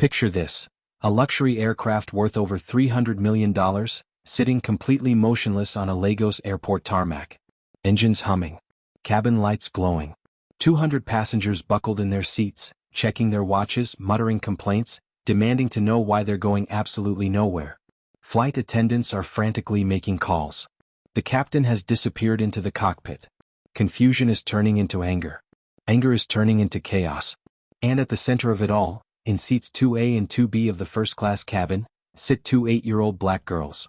Picture this. A luxury aircraft worth over $300 million, sitting completely motionless on a Lagos airport tarmac. Engines humming. Cabin lights glowing. 200 passengers buckled in their seats, checking their watches, muttering complaints, demanding to know why they're going absolutely nowhere. Flight attendants are frantically making calls. The captain has disappeared into the cockpit. Confusion is turning into anger. Anger is turning into chaos. And at the center of it all, in seats 2A and 2B of the first-class cabin, sit two 8-year-old black girls.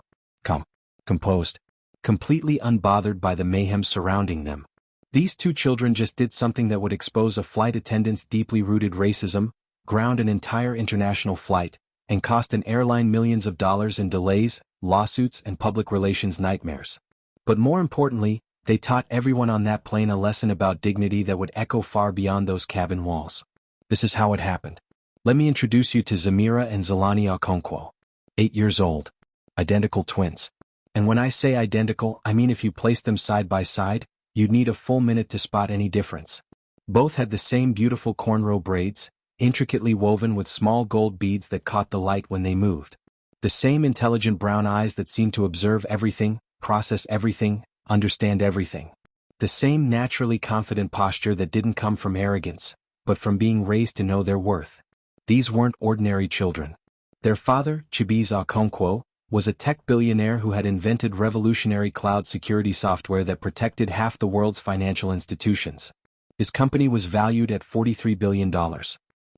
Composed. Completely unbothered by the mayhem surrounding them. These two children just did something that would expose a flight attendant's deeply rooted racism, ground an entire international flight, and cost an airline millions of dollars in delays, lawsuits, and public relations nightmares. But more importantly, they taught everyone on that plane a lesson about dignity that would echo far beyond those cabin walls. This is how it happened. Let me introduce you to Zamira and Zelani Okonkwo. 8 years old. Identical twins. And when I say identical, I mean if you placed them side by side, you'd need a full minute to spot any difference. Both had the same beautiful cornrow braids, intricately woven with small gold beads that caught the light when they moved. The same intelligent brown eyes that seemed to observe everything, process everything, understand everything. The same naturally confident posture that didn't come from arrogance, but from being raised to know their worth. These weren't ordinary children. Their father, Chibueze Okonkwo, was a tech billionaire who had invented revolutionary cloud security software that protected half the world's financial institutions. His company was valued at $43 billion.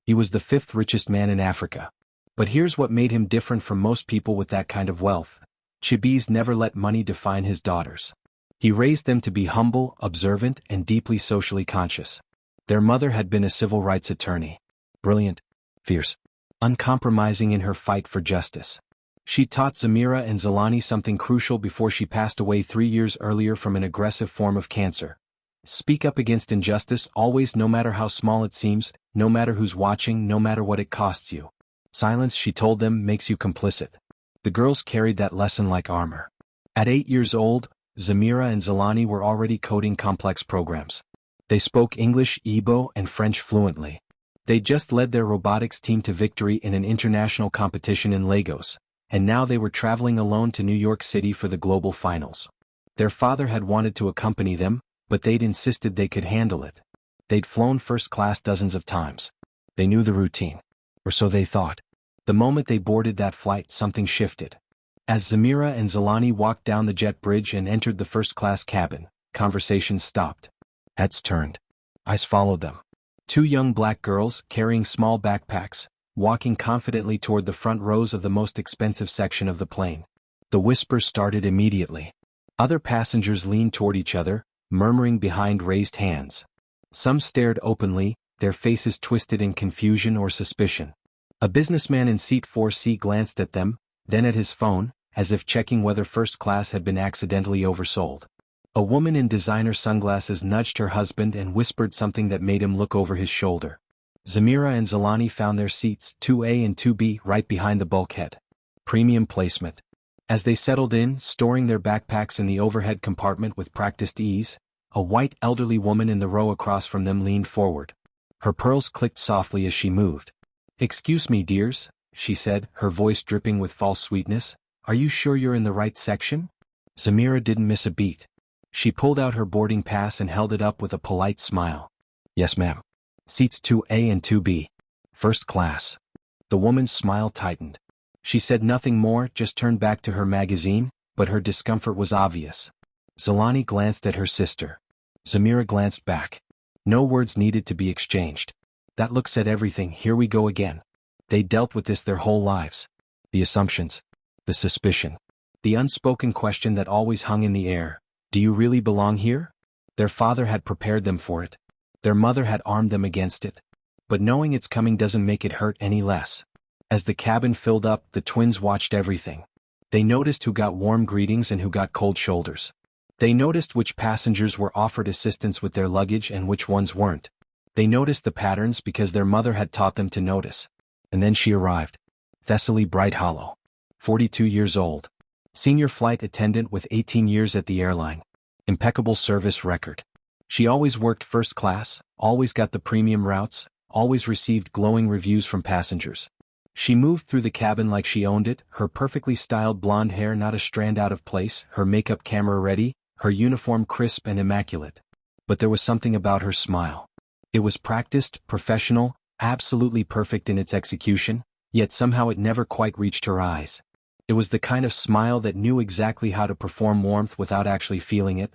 He was the fifth richest man in Africa. But here's what made him different from most people with that kind of wealth. Chibueze never let money define his daughters. He raised them to be humble, observant, and deeply socially conscious. Their mother had been a civil rights attorney. Brilliant, fierce, uncompromising in her fight for justice. She taught Zamira and Zelani something crucial before she passed away 3 years earlier from an aggressive form of cancer. Speak up against injustice always, no matter how small it seems, no matter who's watching, no matter what it costs you. Silence, she told them, makes you complicit. The girls carried that lesson like armor. At 8 years old, Zamira and Zelani were already coding complex programs. They spoke English, Igbo, and French fluently. They just led their robotics team to victory in an international competition in Lagos, and now they were traveling alone to New York City for the global finals. Their father had wanted to accompany them, but they'd insisted they could handle it. They'd flown first class dozens of times. They knew the routine. Or so they thought. The moment they boarded that flight, something shifted. As Zamira and Zelani walked down the jet bridge and entered the first-class cabin, conversations stopped. Heads turned. Eyes followed them. Two young black girls, carrying small backpacks, walking confidently toward the front rows of the most expensive section of the plane. The whispers started immediately. Other passengers leaned toward each other, murmuring behind raised hands. Some stared openly, their faces twisted in confusion or suspicion. A businessman in seat 4C glanced at them, then at his phone, as if checking whether first class had been accidentally oversold. A woman in designer sunglasses nudged her husband and whispered something that made him look over his shoulder. Zamira and Zelani found their seats, 2A and 2B, right behind the bulkhead. Premium placement. As they settled in, storing their backpacks in the overhead compartment with practiced ease, a white elderly woman in the row across from them leaned forward. Her pearls clicked softly as she moved. "Excuse me, dears," she said, her voice dripping with false sweetness. "Are you sure you're in the right section?" Zamira didn't miss a beat. She pulled out her boarding pass and held it up with a polite smile. "Yes, ma'am. Seats 2A and 2B. First class." The woman's smile tightened. She said nothing more, just turned back to her magazine, but her discomfort was obvious. Zelani glanced at her sister. Zamira glanced back. No words needed to be exchanged. That look said everything. Here we go again. They dealt with this their whole lives. The assumptions. The suspicion. The unspoken question that always hung in the air. Do you really belong here? Their father had prepared them for it. Their mother had armed them against it. But knowing it's coming doesn't make it hurt any less. As the cabin filled up, the twins watched everything. They noticed who got warm greetings and who got cold shoulders. They noticed which passengers were offered assistance with their luggage and which ones weren't. They noticed the patterns because their mother had taught them to notice. And then she arrived. Thessaly Bright Hollow. 42 years old. Senior flight attendant with 18 years at the airline. Impeccable service record. She always worked first class, always got the premium routes, always received glowing reviews from passengers. She moved through the cabin like she owned it, her perfectly styled blonde hair not a strand out of place, her makeup camera ready, her uniform crisp and immaculate. But there was something about her smile. It was practiced, professional, absolutely perfect in its execution, yet somehow it never quite reached her eyes. It was the kind of smile that knew exactly how to perform warmth without actually feeling it.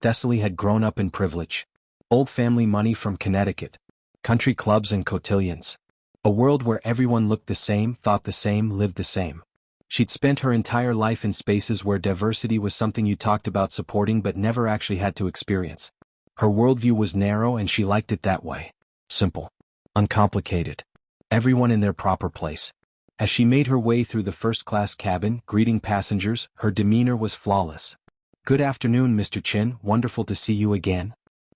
Thessaly had grown up in privilege. Old family money from Connecticut. Country clubs and cotillions. A world where everyone looked the same, thought the same, lived the same. She'd spent her entire life in spaces where diversity was something you talked about supporting but never actually had to experience. Her worldview was narrow and she liked it that way. Simple. Uncomplicated. Everyone in their proper place. As she made her way through the first-class cabin, greeting passengers, her demeanor was flawless. "Good afternoon, Mr. Chin, wonderful to see you again.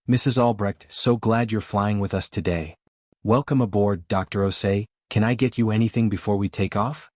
Mrs. Albrecht, so glad you're flying with us today. Welcome aboard, Dr. Osei, can I get you anything before we take off?"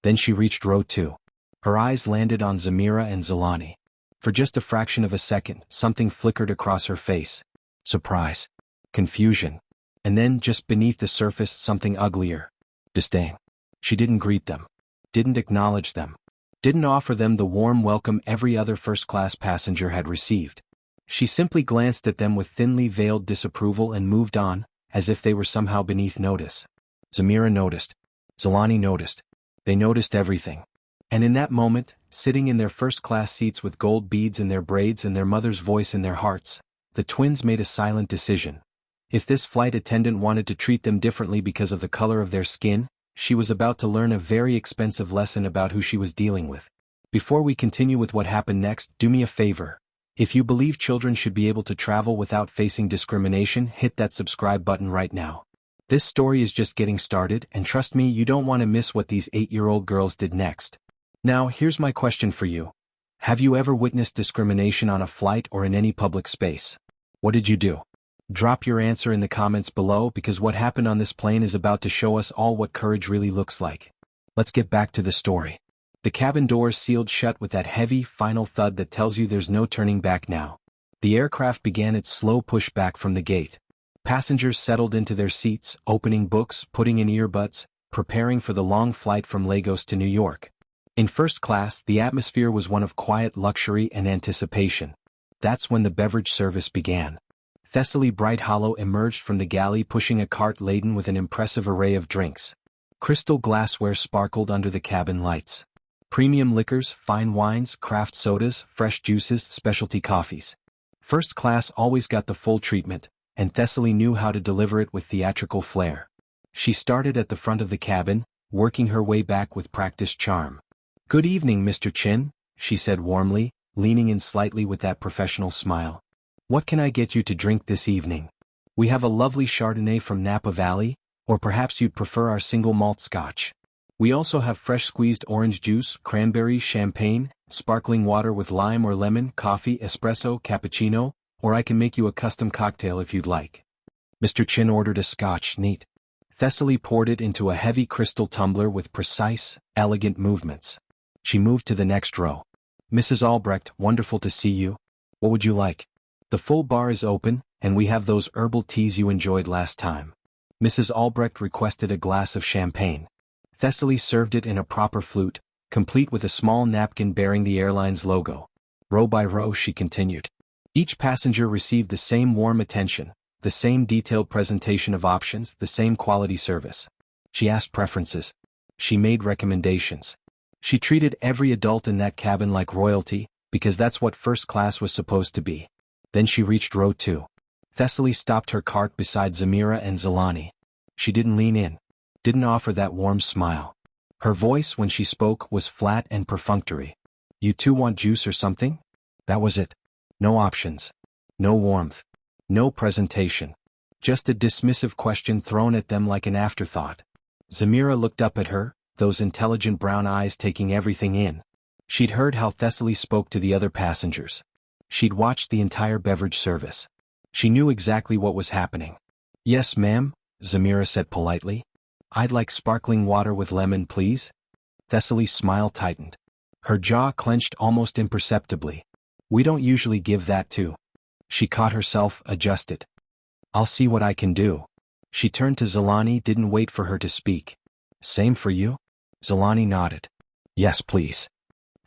Then she reached row 2. Her eyes landed on Zamira and Zelani. For just a fraction of a second, something flickered across her face. Surprise. Confusion. And then, just beneath the surface, something uglier. Disdain. She didn't greet them. Didn't acknowledge them. Didn't offer them the warm welcome every other first-class passenger had received. She simply glanced at them with thinly veiled disapproval and moved on, as if they were somehow beneath notice. Zamira noticed. Zelani noticed. They noticed everything. And in that moment, sitting in their first-class seats with gold beads in their braids and their mother's voice in their hearts, the twins made a silent decision. If this flight attendant wanted to treat them differently because of the color of their skin, she was about to learn a very expensive lesson about who she was dealing with. Before we continue with what happened next, do me a favor. If you believe children should be able to travel without facing discrimination, hit that subscribe button right now. This story is just getting started, and trust me, you don't want to miss what these 8-year-old girls did next. Now, here's my question for you. Have you ever witnessed discrimination on a flight or in any public space? What did you do? Drop your answer in the comments below because what happened on this plane is about to show us all what courage really looks like. Let's get back to the story. The cabin doors sealed shut with that heavy, final thud that tells you there's no turning back now. The aircraft began its slow push back from the gate. Passengers settled into their seats, opening books, putting in earbuds, preparing for the long flight from Lagos to New York. In first class, the atmosphere was one of quiet luxury and anticipation. That's when the beverage service began. Thessaly Bright Hollow emerged from the galley pushing a cart laden with an impressive array of drinks. Crystal glassware sparkled under the cabin lights. Premium liquors, fine wines, craft sodas, fresh juices, specialty coffees. First class always got the full treatment, and Thessaly knew how to deliver it with theatrical flair. She started at the front of the cabin, working her way back with practiced charm. "Good evening, Mr. Chin," she said warmly, leaning in slightly with that professional smile. "What can I get you to drink this evening? We have a lovely Chardonnay from Napa Valley, or perhaps you'd prefer our single malt scotch. We also have fresh squeezed orange juice, cranberry, champagne, sparkling water with lime or lemon, coffee, espresso, cappuccino, or I can make you a custom cocktail if you'd like." Mr. Chin ordered a scotch, neat. Thessaly poured it into a heavy crystal tumbler with precise, elegant movements. She moved to the next row. "Mrs. Albrecht, wonderful to see you. What would you like? The full bar is open, and we have those herbal teas you enjoyed last time." Mrs. Albrecht requested a glass of champagne. Thessaly served it in a proper flute, complete with a small napkin bearing the airline's logo. Row by row she continued. Each passenger received the same warm attention, the same detailed presentation of options, the same quality service. She asked preferences. She made recommendations. She treated every adult in that cabin like royalty, because that's what first class was supposed to be. Then she reached row 2. Thessaly stopped her cart beside Zamira and Zelani. She didn't lean in. Didn't offer that warm smile. Her voice, when she spoke, was flat and perfunctory. "You two want juice or something?" That was it. No options. No warmth. No presentation. Just a dismissive question thrown at them like an afterthought. Zamira looked up at her, those intelligent brown eyes taking everything in. She'd heard how Thessaly spoke to the other passengers. She'd watched the entire beverage service. She knew exactly what was happening. "Yes, ma'am," Zamira said politely. "I'd like sparkling water with lemon, please." Thessaly's smile tightened. Her jaw clenched almost imperceptibly. "We don't usually give that to." She caught herself, adjusted. "I'll see what I can do." She turned to Zelani, didn't wait for her to speak. Same for you? Zelani nodded. Yes, please.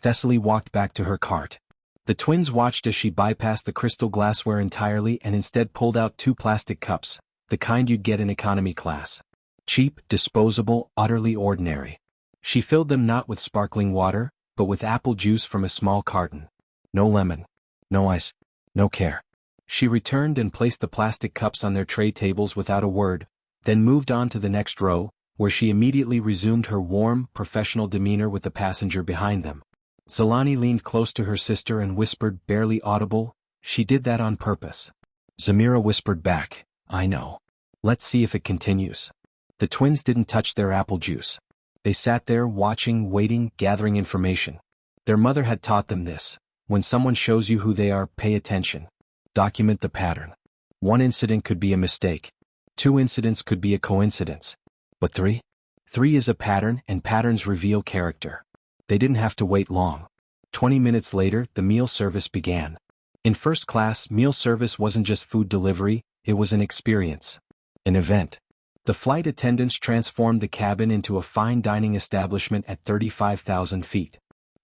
Thessaly walked back to her cart. The twins watched as she bypassed the crystal glassware entirely and instead pulled out 2 plastic cups, the kind you'd get in economy class. Cheap, disposable, utterly ordinary. She filled them not with sparkling water, but with apple juice from a small carton. No lemon. No ice. No care. She returned and placed the plastic cups on their tray tables without a word, then moved on to the next row, where she immediately resumed her warm, professional demeanor with the passenger behind them. Zelani leaned close to her sister and whispered, barely audible, "She did that on purpose." Zamira whispered back, "I know. Let's see if it continues." The twins didn't touch their apple juice. They sat there watching, waiting, gathering information. Their mother had taught them this. When someone shows you who they are, pay attention. Document the pattern. 1 incident could be a mistake. 2 incidents could be a coincidence. But 3? 3 is a pattern, and patterns reveal character. They didn't have to wait long. 20 minutes later, the meal service began. In first class, meal service wasn't just food delivery, it was an experience. An event. The flight attendants transformed the cabin into a fine dining establishment at 35,000 feet.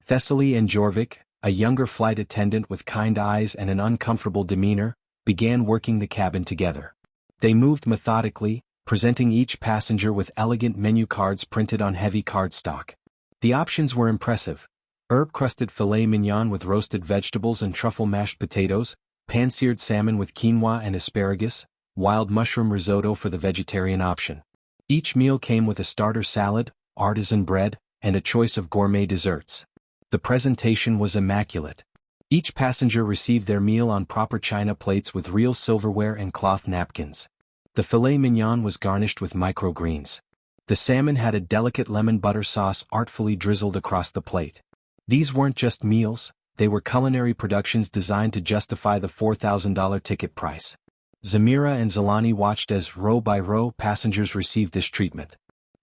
Thessaly and Jorvik, a younger flight attendant with kind eyes and an uncomfortable demeanor, began working the cabin together. They moved methodically, presenting each passenger with elegant menu cards printed on heavy cardstock. The options were impressive. Herb-crusted filet mignon with roasted vegetables and truffle mashed potatoes, pan-seared salmon with quinoa and asparagus, wild mushroom risotto for the vegetarian option. Each meal came with a starter salad, artisan bread, and a choice of gourmet desserts. The presentation was immaculate. Each passenger received their meal on proper china plates with real silverware and cloth napkins. The filet mignon was garnished with microgreens. The salmon had a delicate lemon butter sauce artfully drizzled across the plate. These weren't just meals, they were culinary productions designed to justify the $4,000 ticket price. Zamira and Zelani watched as, row by row, passengers received this treatment.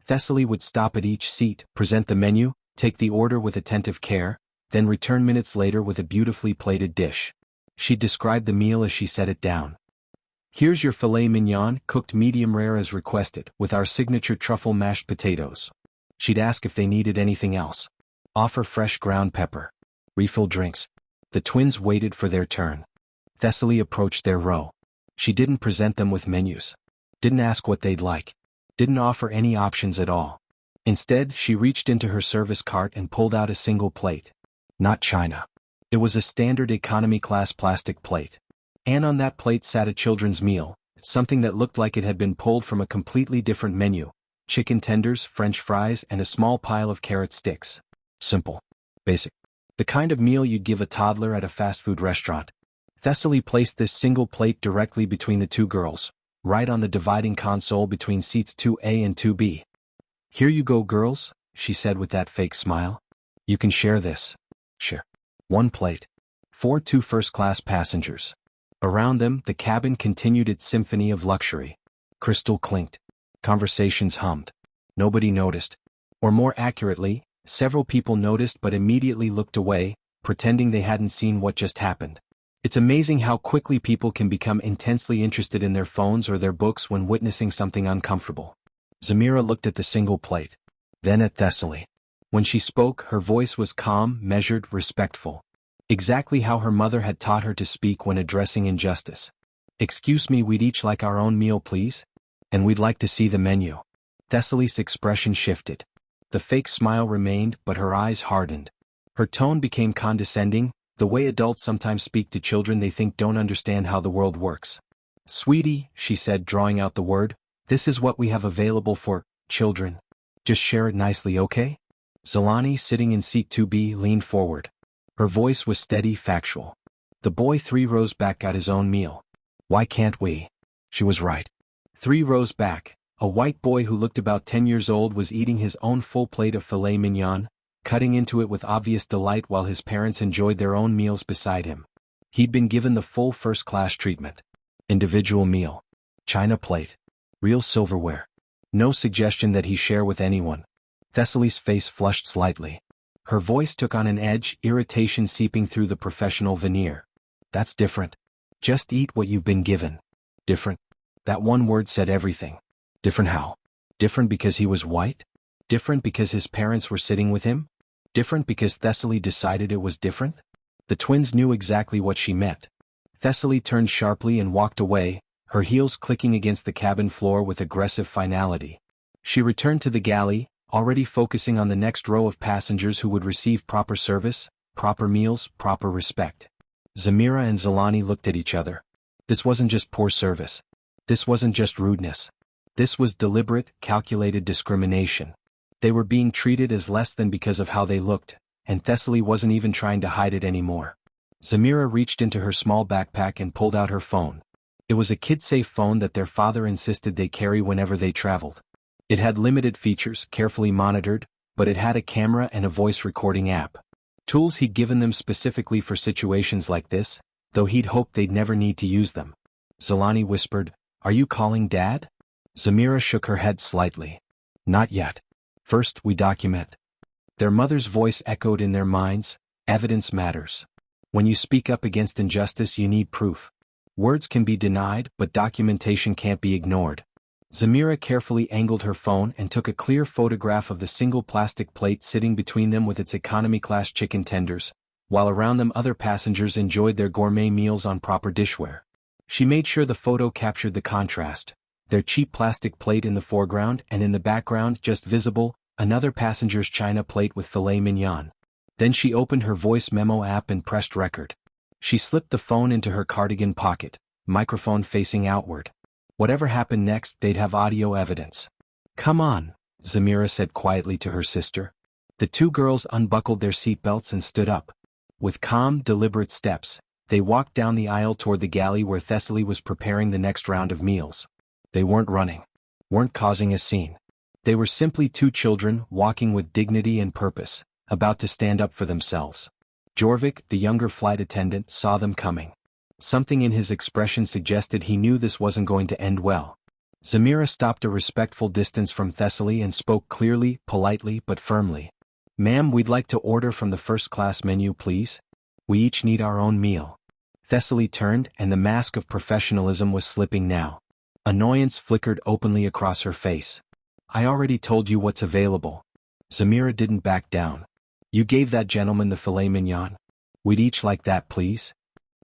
Thessaly would stop at each seat, present the menu, take the order with attentive care, then return minutes later with a beautifully plated dish. She'd describe the meal as she set it down. "Here's your filet mignon, cooked medium rare as requested, with our signature truffle mashed potatoes." She'd ask if they needed anything else. Offer fresh ground pepper. Refill drinks. The twins waited for their turn. Thessaly approached their row. She didn't present them with menus. Didn't ask what they'd like. Didn't offer any options at all. Instead, she reached into her service cart and pulled out a single plate. Not china. It was a standard economy class plastic plate. And on that plate sat a children's meal, something that looked like it had been pulled from a completely different menu. Chicken tenders, French fries, and a small pile of carrot sticks. Simple. Basic. The kind of meal you'd give a toddler at a fast food restaurant. Thessaly placed this single plate directly between the 2 girls, right on the dividing console between seats 2A and 2B. "Here you go, girls," she said with that fake smile. "You can share this." Share. 1 plate. 2 first-class passengers. Around them, the cabin continued its symphony of luxury. Crystal clinked. Conversations hummed. Nobody noticed. Or more accurately, several people noticed but immediately looked away, pretending they hadn't seen what just happened. It's amazing how quickly people can become intensely interested in their phones or their books when witnessing something uncomfortable. Zamira looked at the single plate. Then at Thessaly. When she spoke, her voice was calm, measured, respectful. Exactly how her mother had taught her to speak when addressing injustice. "Excuse me, we'd each like our own meal, please? And we'd like to see the menu." Thessaly's expression shifted. The fake smile remained, but her eyes hardened. Her tone became condescending, the way adults sometimes speak to children they think don't understand how the world works. "Sweetie," she said, drawing out the word, "this is what we have available for children. Just share it nicely, okay?" Zelani, sitting in seat 2B, leaned forward. Her voice was steady, factual. "The boy 3 rows back got his own meal. Why can't we?" She was right. 3 rows back, a white boy who looked about 10 years old was eating his own full plate of filet mignon, cutting into it with obvious delight while his parents enjoyed their own meals beside him. He'd been given the full first-class treatment. Individual meal. China plate. Real silverware. No suggestion that he share with anyone. Thessaly's face flushed slightly. Her voice took on an edge, irritation seeping through the professional veneer. "That's different. Just eat what you've been given." Different? That one word said everything. Different how? Different because he was white? Different because his parents were sitting with him? Different because Thessaly decided it was different? The twins knew exactly what she meant. Thessaly turned sharply and walked away, her heels clicking against the cabin floor with aggressive finality. She returned to the galley, already focusing on the next row of passengers who would receive proper service, proper meals, proper respect. Zamira and Zelani looked at each other. This wasn't just poor service. This wasn't just rudeness. This was deliberate, calculated discrimination. They were being treated as less than because of how they looked, and Thessaly wasn't even trying to hide it anymore. Zamira reached into her small backpack and pulled out her phone. It was a kid-safe phone that their father insisted they carry whenever they traveled. It had limited features, carefully monitored, but it had a camera and a voice recording app. Tools he'd given them specifically for situations like this, though he'd hoped they'd never need to use them. Zelani whispered, "Are you calling Dad?" Zamira shook her head slightly. "Not yet. First, we document." Their mother's voice echoed in their minds, "Evidence matters. When you speak up against injustice, you need proof. Words can be denied, but documentation can't be ignored." Zamira carefully angled her phone and took a clear photograph of the single plastic plate sitting between them with its economy-class chicken tenders, while around them other passengers enjoyed their gourmet meals on proper dishware. She made sure the photo captured the contrast, their cheap plastic plate in the foreground and in the background just visible, another passenger's china plate with filet mignon. Then she opened her voice memo app and pressed record. She slipped the phone into her cardigan pocket, microphone facing outward. Whatever happened next, they'd have audio evidence. "Come on," Zamira said quietly to her sister. The two girls unbuckled their seatbelts and stood up. With calm, deliberate steps, they walked down the aisle toward the galley where Thessaly was preparing the next round of meals. They weren't running, weren't causing a scene. They were simply two children walking with dignity and purpose, about to stand up for themselves. Jorvik, the younger flight attendant, saw them coming. Something in his expression suggested he knew this wasn't going to end well. Zamira stopped a respectful distance from Thessaly and spoke clearly, politely, but firmly. "Ma'am, we'd like to order from the first-class menu, please. We each need our own meal." Thessaly turned, and the mask of professionalism was slipping now. Annoyance flickered openly across her face. "I already told you what's available." Zamira didn't back down. "You gave that gentleman the filet mignon. We'd each like that, please."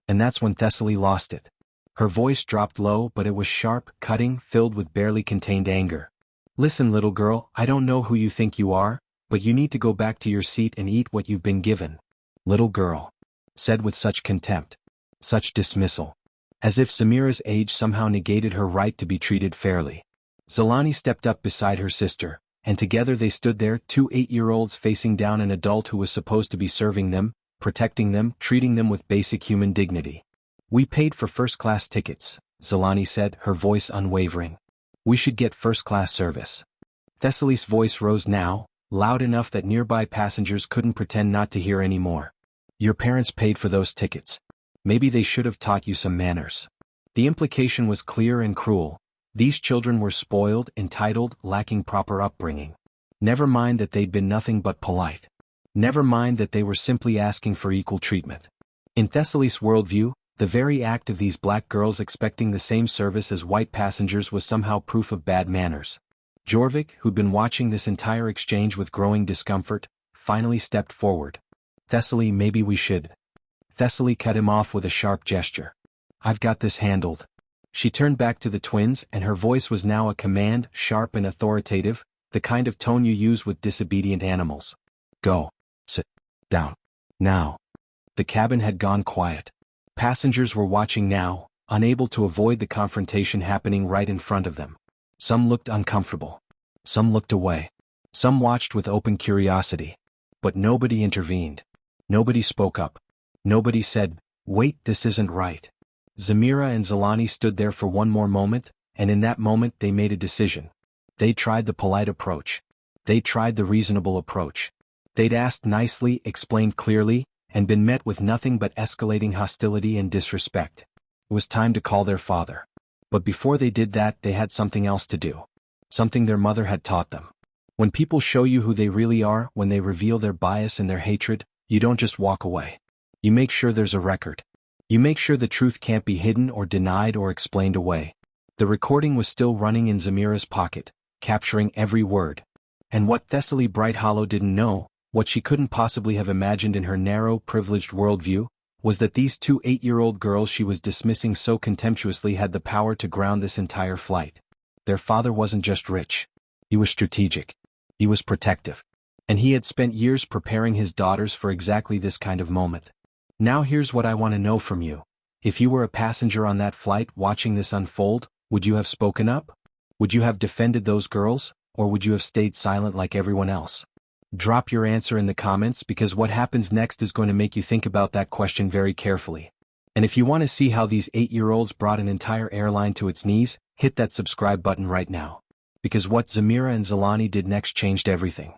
And that's when Thessaly lost it. Her voice dropped low, but it was sharp, cutting, filled with barely contained anger. "Listen, little girl, I don't know who you think you are, but you need to go back to your seat and eat what you've been given." "Little girl," said with such contempt, such dismissal. As if Zamira's age somehow negated her right to be treated fairly. Zelani stepped up beside her sister, and together they stood there, two 8-year-olds facing down an adult who was supposed to be serving them, protecting them, treating them with basic human dignity. "We paid for first-class tickets," Zelani said, her voice unwavering. "We should get first-class service." Thessaly's voice rose now, loud enough that nearby passengers couldn't pretend not to hear anymore. "Your parents paid for those tickets. Maybe they should have taught you some manners." The implication was clear and cruel. These children were spoiled, entitled, lacking proper upbringing. Never mind that they'd been nothing but polite. Never mind that they were simply asking for equal treatment. In Thessaly's worldview, the very act of these black girls expecting the same service as white passengers was somehow proof of bad manners. Jorvik, who'd been watching this entire exchange with growing discomfort, finally stepped forward. "Thessaly, maybe we should." Thessaly cut him off with a sharp gesture. "I've got this handled." She turned back to the twins, and her voice was now a command, sharp and authoritative, the kind of tone you use with disobedient animals. "Go. Sit down. Now." The cabin had gone quiet. Passengers were watching now, unable to avoid the confrontation happening right in front of them. Some looked uncomfortable. Some looked away. Some watched with open curiosity. But nobody intervened. Nobody spoke up. Nobody said, "Wait, this isn't right." Zamira and Zelani stood there for one more moment, and in that moment they made a decision. They tried the polite approach. They tried the reasonable approach. They'd asked nicely, explained clearly, and been met with nothing but escalating hostility and disrespect. It was time to call their father. But before they did that, they had something else to do. Something their mother had taught them. When people show you who they really are, when they reveal their bias and their hatred, you don't just walk away. You make sure there's a record. You make sure the truth can't be hidden or denied or explained away. The recording was still running in Zamira's pocket, capturing every word. And what Thessaly Bright Hollow didn't know, what she couldn't possibly have imagined in her narrow, privileged worldview, was that these two 8-year-old girls she was dismissing so contemptuously had the power to ground this entire flight. Their father wasn't just rich. He was strategic. He was protective. And he had spent years preparing his daughters for exactly this kind of moment. Now here's what I want to know from you. If you were a passenger on that flight watching this unfold, would you have spoken up? Would you have defended those girls, or would you have stayed silent like everyone else? Drop your answer in the comments because what happens next is going to make you think about that question very carefully. And if you want to see how these 8-year-olds brought an entire airline to its knees, hit that subscribe button right now. Because what Zamira and Zelani did next changed everything.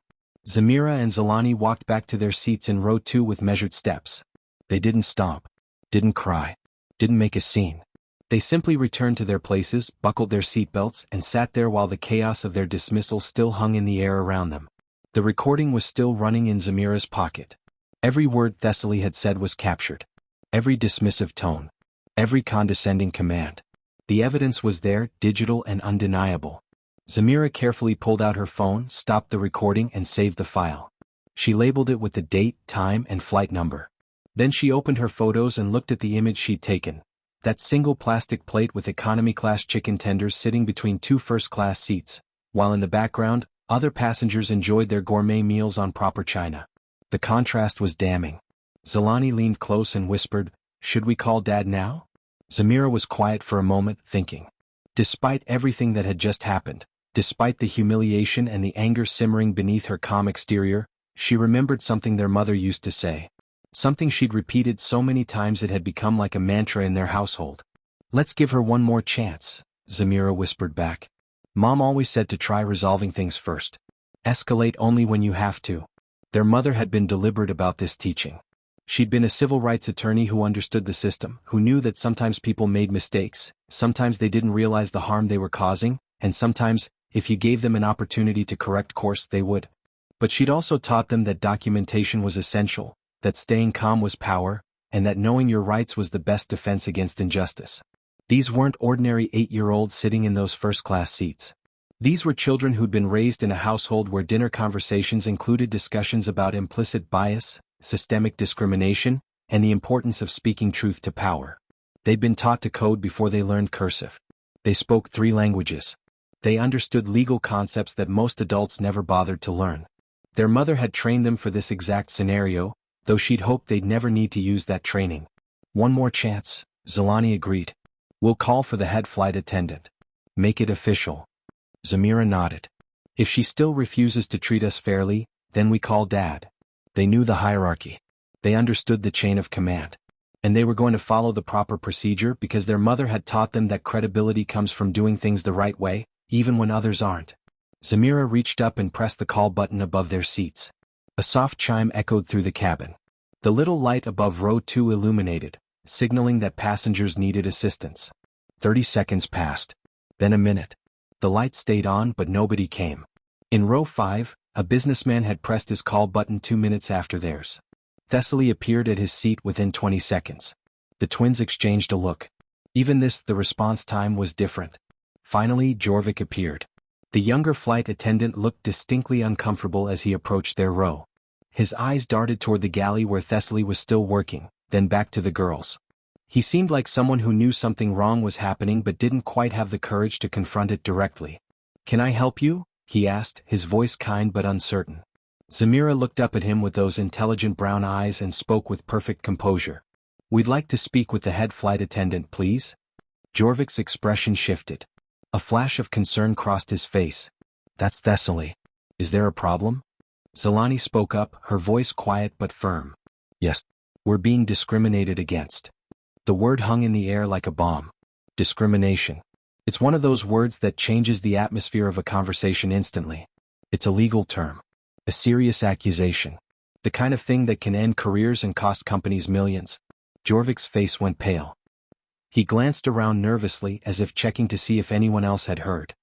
Zamira and Zelani walked back to their seats in row 2 with measured steps. They didn't stomp, didn't cry, didn't make a scene. They simply returned to their places, buckled their seatbelts, and sat there while the chaos of their dismissal still hung in the air around them. The recording was still running in Zamira's pocket. Every word Thessaly had said was captured. Every dismissive tone. Every condescending command. The evidence was there, digital and undeniable. Zamira carefully pulled out her phone, stopped the recording, and saved the file. She labeled it with the date, time, and flight number. Then she opened her photos and looked at the image she'd taken. That single plastic plate with economy-class chicken tenders sitting between 2 first-class seats, while in the background, other passengers enjoyed their gourmet meals on proper china. The contrast was damning. Zelani leaned close and whispered, "Should we call Dad now?" Zamira was quiet for a moment, thinking. Despite everything that had just happened, despite the humiliation and the anger simmering beneath her calm exterior, she remembered something their mother used to say. Something she'd repeated so many times it had become like a mantra in their household. "Let's give her one more chance," Zamira whispered back. Mom always said to try resolving things first. Escalate only when you have to. Their mother had been deliberate about this teaching. She'd been a civil rights attorney who understood the system, who knew that sometimes people made mistakes, sometimes they didn't realize the harm they were causing, and sometimes, if you gave them an opportunity to correct course, they would. But she'd also taught them that documentation was essential, that staying calm was power, and that knowing your rights was the best defense against injustice. These weren't ordinary 8-year-olds sitting in those first-class seats. These were children who'd been raised in a household where dinner conversations included discussions about implicit bias, systemic discrimination, and the importance of speaking truth to power. They'd been taught to code before they learned cursive. They spoke 3 languages. They understood legal concepts that most adults never bothered to learn. Their mother had trained them for this exact scenario, though she'd hoped they'd never need to use that training. "One more chance," Zelani agreed. "We'll call for the head flight attendant. Make it official." Zamira nodded. "If she still refuses to treat us fairly, then we call Dad." They knew the hierarchy. They understood the chain of command. And they were going to follow the proper procedure because their mother had taught them that credibility comes from doing things the right way, even when others aren't. Zamira reached up and pressed the call button above their seats. A soft chime echoed through the cabin. The little light above row 2 illuminated, signaling that passengers needed assistance. 30 seconds passed. Then a minute. The light stayed on but nobody came. In row 5, a businessman had pressed his call button 2 minutes after theirs. Thessaly appeared at his seat within 20 seconds. The twins exchanged a look. Even the response time was different. Finally, Jorvik appeared. The younger flight attendant looked distinctly uncomfortable as he approached their row. His eyes darted toward the galley where Thessaly was still working, then back to the girls. He seemed like someone who knew something wrong was happening but didn't quite have the courage to confront it directly. "Can I help you?" he asked, his voice kind but uncertain. Zamira looked up at him with those intelligent brown eyes and spoke with perfect composure. "We'd like to speak with the head flight attendant, please." Jorvik's expression shifted. A flash of concern crossed his face. "That's Thessaly. Is there a problem?" Zelani spoke up, her voice quiet but firm. "Yes. We're being discriminated against." The word hung in the air like a bomb. Discrimination. It's one of those words that changes the atmosphere of a conversation instantly. It's a legal term. A serious accusation. The kind of thing that can end careers and cost companies millions. Jorvik's face went pale. He glanced around nervously as if checking to see if anyone else had heard.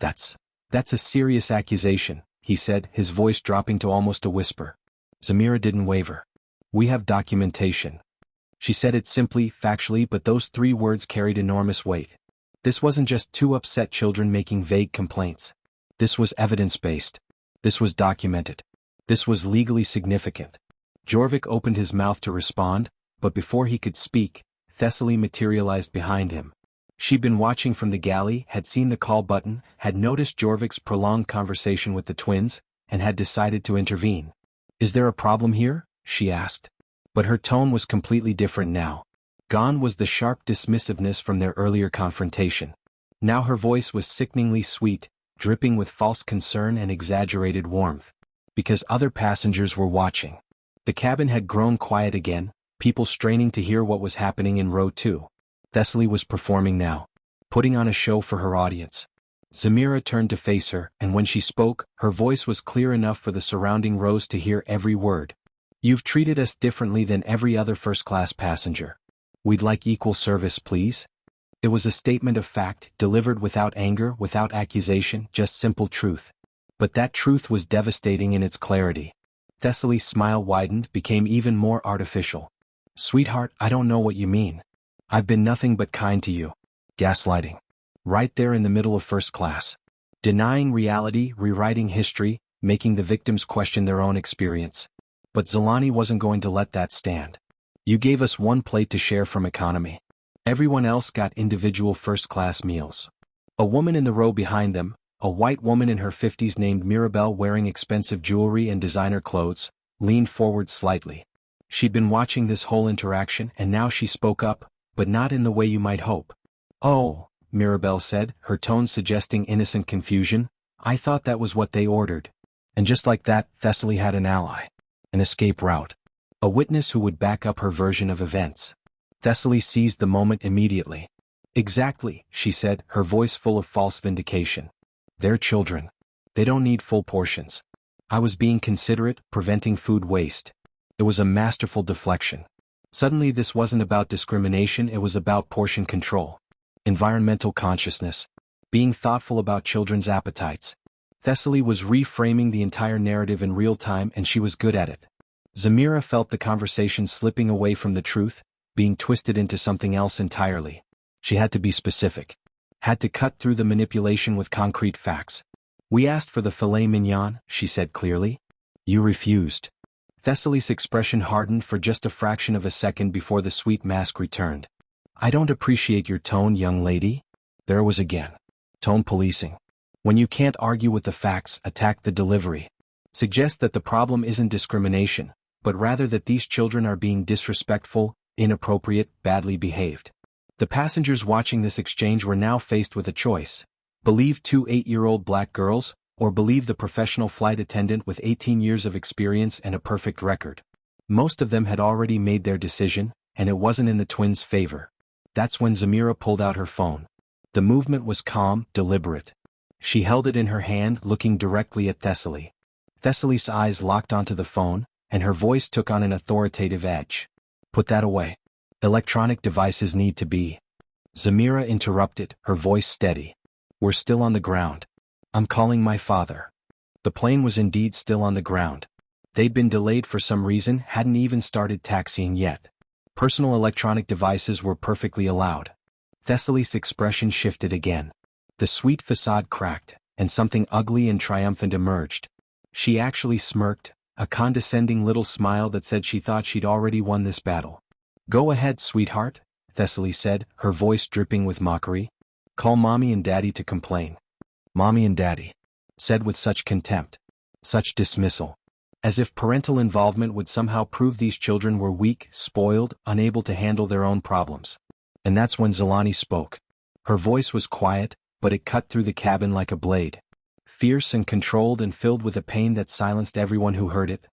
That's a serious accusation," he said, his voice dropping to almost a whisper. Zamira didn't waver. "We have documentation." She said it simply, factually, but those 3 words carried enormous weight. This wasn't just 2 upset children making vague complaints. This was evidence-based. This was documented. This was legally significant. Jorvik opened his mouth to respond, but before he could speak, Thessaly materialized behind him. She'd been watching from the galley, had seen the call button, had noticed Jorvik's prolonged conversation with the twins, and had decided to intervene. "Is there a problem here?" she asked. But her tone was completely different now. Gone was the sharp dismissiveness from their earlier confrontation. Now her voice was sickeningly sweet, dripping with false concern and exaggerated warmth. Because other passengers were watching. The cabin had grown quiet again, people straining to hear what was happening in row 2. Thessaly was performing now, putting on a show for her audience. Zamira turned to face her, and when she spoke, her voice was clear enough for the surrounding rows to hear every word. "You've treated us differently than every other first-class passenger. We'd like equal service, please." It was a statement of fact, delivered without anger, without accusation, just simple truth. But that truth was devastating in its clarity. Thessaly's smile widened, became even more artificial. "Sweetheart, I don't know what you mean. I've been nothing but kind to you." Gaslighting. Right there in the middle of first class. Denying reality, rewriting history, making the victims question their own experience. But Zelani wasn't going to let that stand. "You gave us one plate to share from economy. Everyone else got individual first-class meals." A woman in the row behind them, a white woman in her 50s named Mirabelle wearing expensive jewelry and designer clothes, leaned forward slightly. She'd been watching this whole interaction and now she spoke up, but not in the way you might hope. "Oh," Mirabelle said, her tone suggesting innocent confusion, "I thought that was what they ordered." And just like that, Thessaly had an ally. An escape route. A witness who would back up her version of events. Thessaly seized the moment immediately. "Exactly," she said, her voice full of false vindication. "They're children. They don't need full portions. I was being considerate, preventing food waste." It was a masterful deflection. Suddenly this wasn't about discrimination, it was about portion control. Environmental consciousness. Being thoughtful about children's appetites. Thessaly was reframing the entire narrative in real time and she was good at it. Zamira felt the conversation slipping away from the truth, being twisted into something else entirely. She had to be specific. Had to cut through the manipulation with concrete facts. "We asked for the filet mignon," she said clearly. "You refused." Thessaly's expression hardened for just a fraction of a second before the sweet mask returned. "I don't appreciate your tone, young lady." There was again. Tone policing. When you can't argue with the facts, attack the delivery. Suggest that the problem isn't discrimination, but rather that these children are being disrespectful, inappropriate, badly behaved. The passengers watching this exchange were now faced with a choice. Believe 2 8-year-old black girls, or believe the professional flight attendant with 18 years of experience and a perfect record. Most of them had already made their decision, and it wasn't in the twins' favor. That's when Zamira pulled out her phone. The movement was calm, deliberate. She held it in her hand, looking directly at Thessaly. Thessaly's eyes locked onto the phone, and her voice took on an authoritative edge. "Put that away. Electronic devices need to be." Zamira interrupted, her voice steady. "We're still on the ground. I'm calling my father." The plane was indeed still on the ground. They'd been delayed for some reason, hadn't even started taxiing yet. Personal electronic devices were perfectly allowed. Thessaly's expression shifted again. The sweet facade cracked, and something ugly and triumphant emerged. She actually smirked, a condescending little smile that said she thought she'd already won this battle. "Go ahead, sweetheart," Thessaly said, her voice dripping with mockery. "Call Mommy and Daddy to complain." "Mommy and Daddy," said with such contempt. Such dismissal. As if parental involvement would somehow prove these children were weak, spoiled, unable to handle their own problems. And that's when Zelani spoke. Her voice was quiet, but it cut through the cabin like a blade. Fierce and controlled and filled with a pain that silenced everyone who heard it.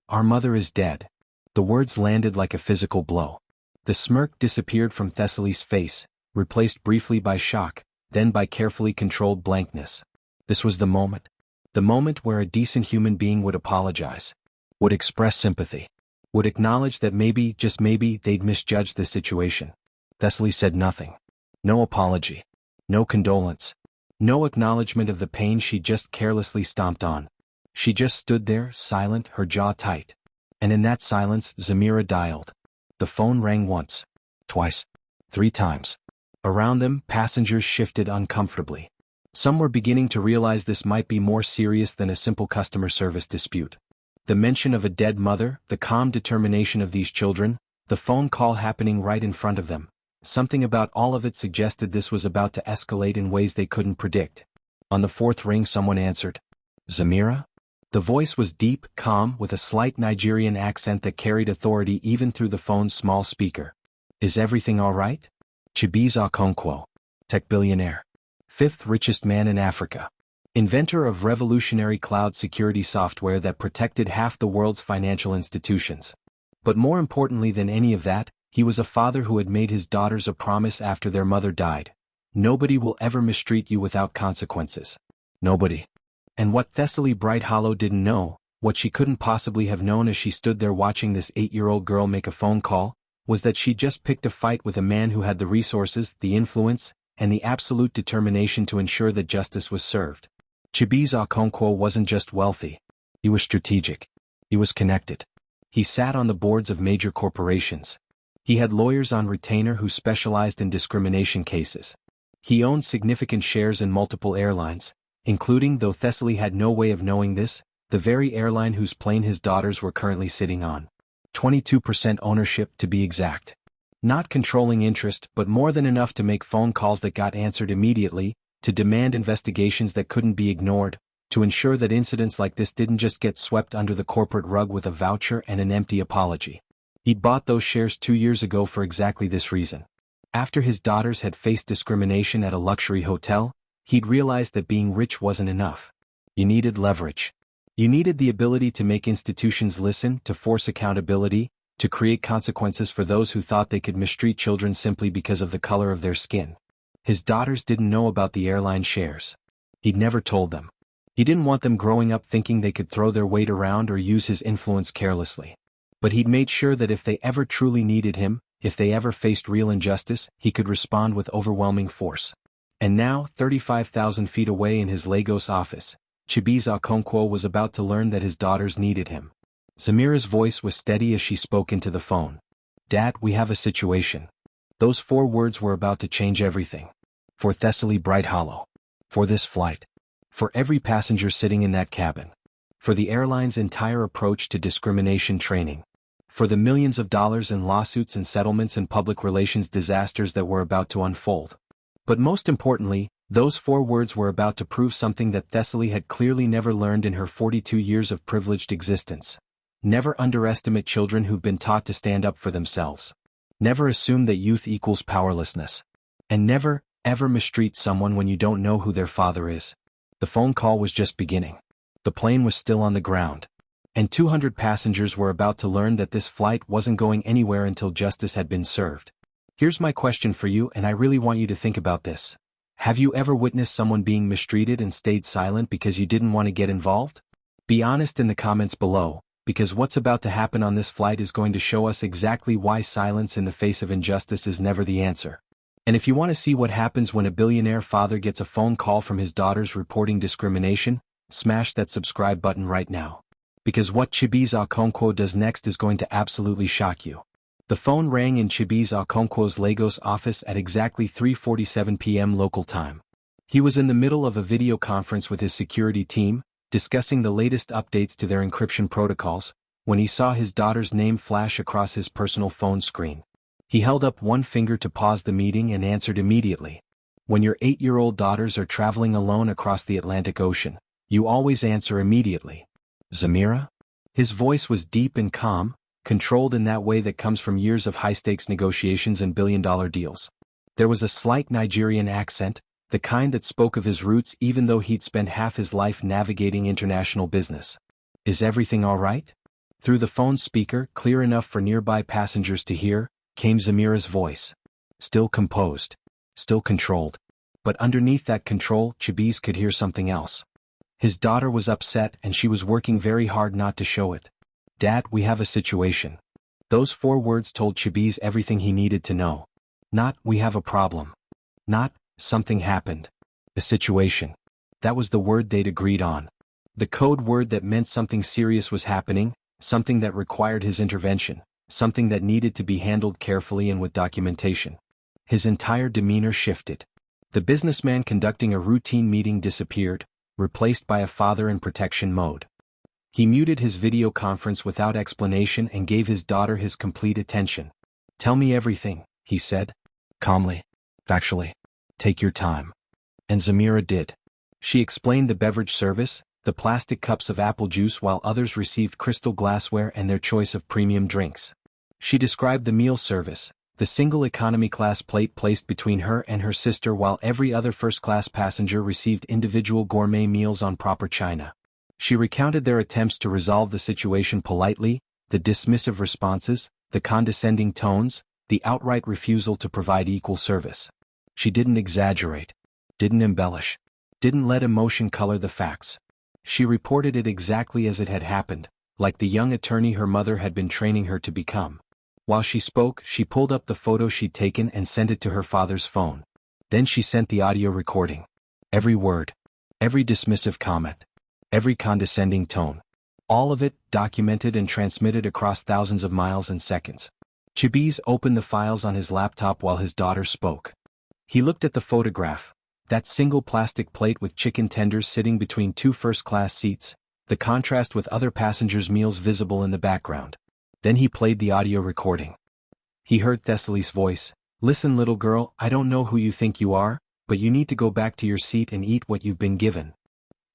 "Our mother is dead." The words landed like a physical blow. The smirk disappeared from Thessaly's face, replaced briefly by shock, then by carefully controlled blankness. This was the moment. The moment where a decent human being would apologize. Would express sympathy. Would acknowledge that maybe, just maybe, they'd misjudged the situation. Thessaly said nothing. No apology. No condolence. No acknowledgement of the pain she just carelessly stomped on. She just stood there, silent, her jaw tight. And in that silence, Zamira dialed. The phone rang once. Twice. 3 times. Around them, passengers shifted uncomfortably. Some were beginning to realize this might be more serious than a simple customer service dispute. The mention of a dead mother, the calm determination of these children, the phone call happening right in front of them. Something about all of it suggested this was about to escalate in ways they couldn't predict. On the fourth ring someone answered. Zamira? The voice was deep, calm, with a slight Nigerian accent that carried authority even through the phone's small speaker. Is everything all right? Chibueze Okonkwo, tech billionaire. Fifth richest man in Africa. Inventor of revolutionary cloud security software that protected half the world's financial institutions. But more importantly than any of that, he was a father who had made his daughters a promise after their mother died. Nobody will ever mistreat you without consequences. Nobody. And what Thessaly Bright-Hollow didn't know, what she couldn't possibly have known as she stood there watching this 8-year-old girl make a phone call, was that she just picked a fight with a man who had the resources, the influence, and the absolute determination to ensure that justice was served. Chibueze Okonkwo wasn't just wealthy. He was strategic. He was connected. He sat on the boards of major corporations. He had lawyers on retainer who specialized in discrimination cases. He owned significant shares in multiple airlines, including, though Thessaly had no way of knowing this, the very airline whose plane his daughters were currently sitting on. 22% ownership to be exact. Not controlling interest, but more than enough to make phone calls that got answered immediately, to demand investigations that couldn't be ignored, to ensure that incidents like this didn't just get swept under the corporate rug with a voucher and an empty apology. He'd bought those shares 2 years ago for exactly this reason. After his daughters had faced discrimination at a luxury hotel, he'd realized that being rich wasn't enough. You needed leverage. You needed the ability to make institutions listen, to force accountability, to create consequences for those who thought they could mistreat children simply because of the color of their skin. His daughters didn't know about the airline shares. He'd never told them. He didn't want them growing up thinking they could throw their weight around or use his influence carelessly. But he'd made sure that if they ever truly needed him, if they ever faced real injustice, he could respond with overwhelming force. And now, 35,000 feet away in his Lagos office, Chibueze Okonkwo was about to learn that his daughters needed him. Zamira's voice was steady as she spoke into the phone. Dad, we have a situation. Those 4 words were about to change everything. For Thessaly Bright-Hollow. For this flight. For every passenger sitting in that cabin. For the airline's entire approach to discrimination training. For the millions of dollars in lawsuits and settlements and public relations disasters that were about to unfold. But most importantly, those 4 words were about to prove something that Thessaly had clearly never learned in her 42 years of privileged existence. Never underestimate children who've been taught to stand up for themselves. Never assume that youth equals powerlessness. And never, ever mistreat someone when you don't know who their father is. The phone call was just beginning. The plane was still on the ground. And 200 passengers were about to learn that this flight wasn't going anywhere until justice had been served. Here's my question for you, and I really want you to think about this. Have you ever witnessed someone being mistreated and stayed silent because you didn't want to get involved? Be honest in the comments below, because what's about to happen on this flight is going to show us exactly why silence in the face of injustice is never the answer. And if you want to see what happens when a billionaire father gets a phone call from his daughters reporting discrimination, smash that subscribe button right now. Because what Chibueze Okonkwo does next is going to absolutely shock you. The phone rang in Chibueze Okonkwo's Lagos office at exactly 3:47 p.m. local time. He was in the middle of a video conference with his security team, discussing the latest updates to their encryption protocols, when he saw his daughter's name flash across his personal phone screen. He held up one finger to pause the meeting and answered immediately. When your 8-year-old daughters are traveling alone across the Atlantic Ocean, you always answer immediately. Zamira? His voice was deep and calm, controlled in that way that comes from years of high-stakes negotiations and billion-dollar deals. There was a slight Nigerian accent, the kind that spoke of his roots even though he'd spent half his life navigating international business. Is everything all right? Through the phone speaker, clear enough for nearby passengers to hear, came Zamira's voice. Still composed. Still controlled. But underneath that control, Chibueze could hear something else. His daughter was upset and she was working very hard not to show it. Dad, we have a situation. Those 4 words told Chibueze everything he needed to know. Not, we have a problem. Not, something happened. A situation. That was the word they'd agreed on. The code word that meant something serious was happening, something that required his intervention, something that needed to be handled carefully and with documentation. His entire demeanor shifted. The businessman conducting a routine meeting disappeared, replaced by a father in protection mode. He muted his video conference without explanation and gave his daughter his complete attention. "Tell me everything," he said. Calmly. "Factually. Take your time." And Zamira did. She explained the beverage service, the plastic cups of apple juice while others received crystal glassware and their choice of premium drinks. She described the meal service, the single economy class plate placed between her and her sister while every other first-class passenger received individual gourmet meals on proper china. She recounted their attempts to resolve the situation politely, the dismissive responses, the condescending tones, the outright refusal to provide equal service. She didn't exaggerate, didn't embellish, didn't let emotion color the facts. She reported it exactly as it had happened, like the young attorney her mother had been training her to become. While she spoke, she pulled up the photo she'd taken and sent it to her father's phone. Then she sent the audio recording. Every word, every dismissive comment, every condescending tone. All of it documented and transmitted across thousands of miles and seconds. Chibueze opened the files on his laptop while his daughter spoke. He looked at the photograph, that single plastic plate with chicken tenders sitting between two first-class seats, the contrast with other passengers' meals visible in the background. Then he played the audio recording. He heard Thessaly's voice. "Listen, little girl, I don't know who you think you are, but you need to go back to your seat and eat what you've been given."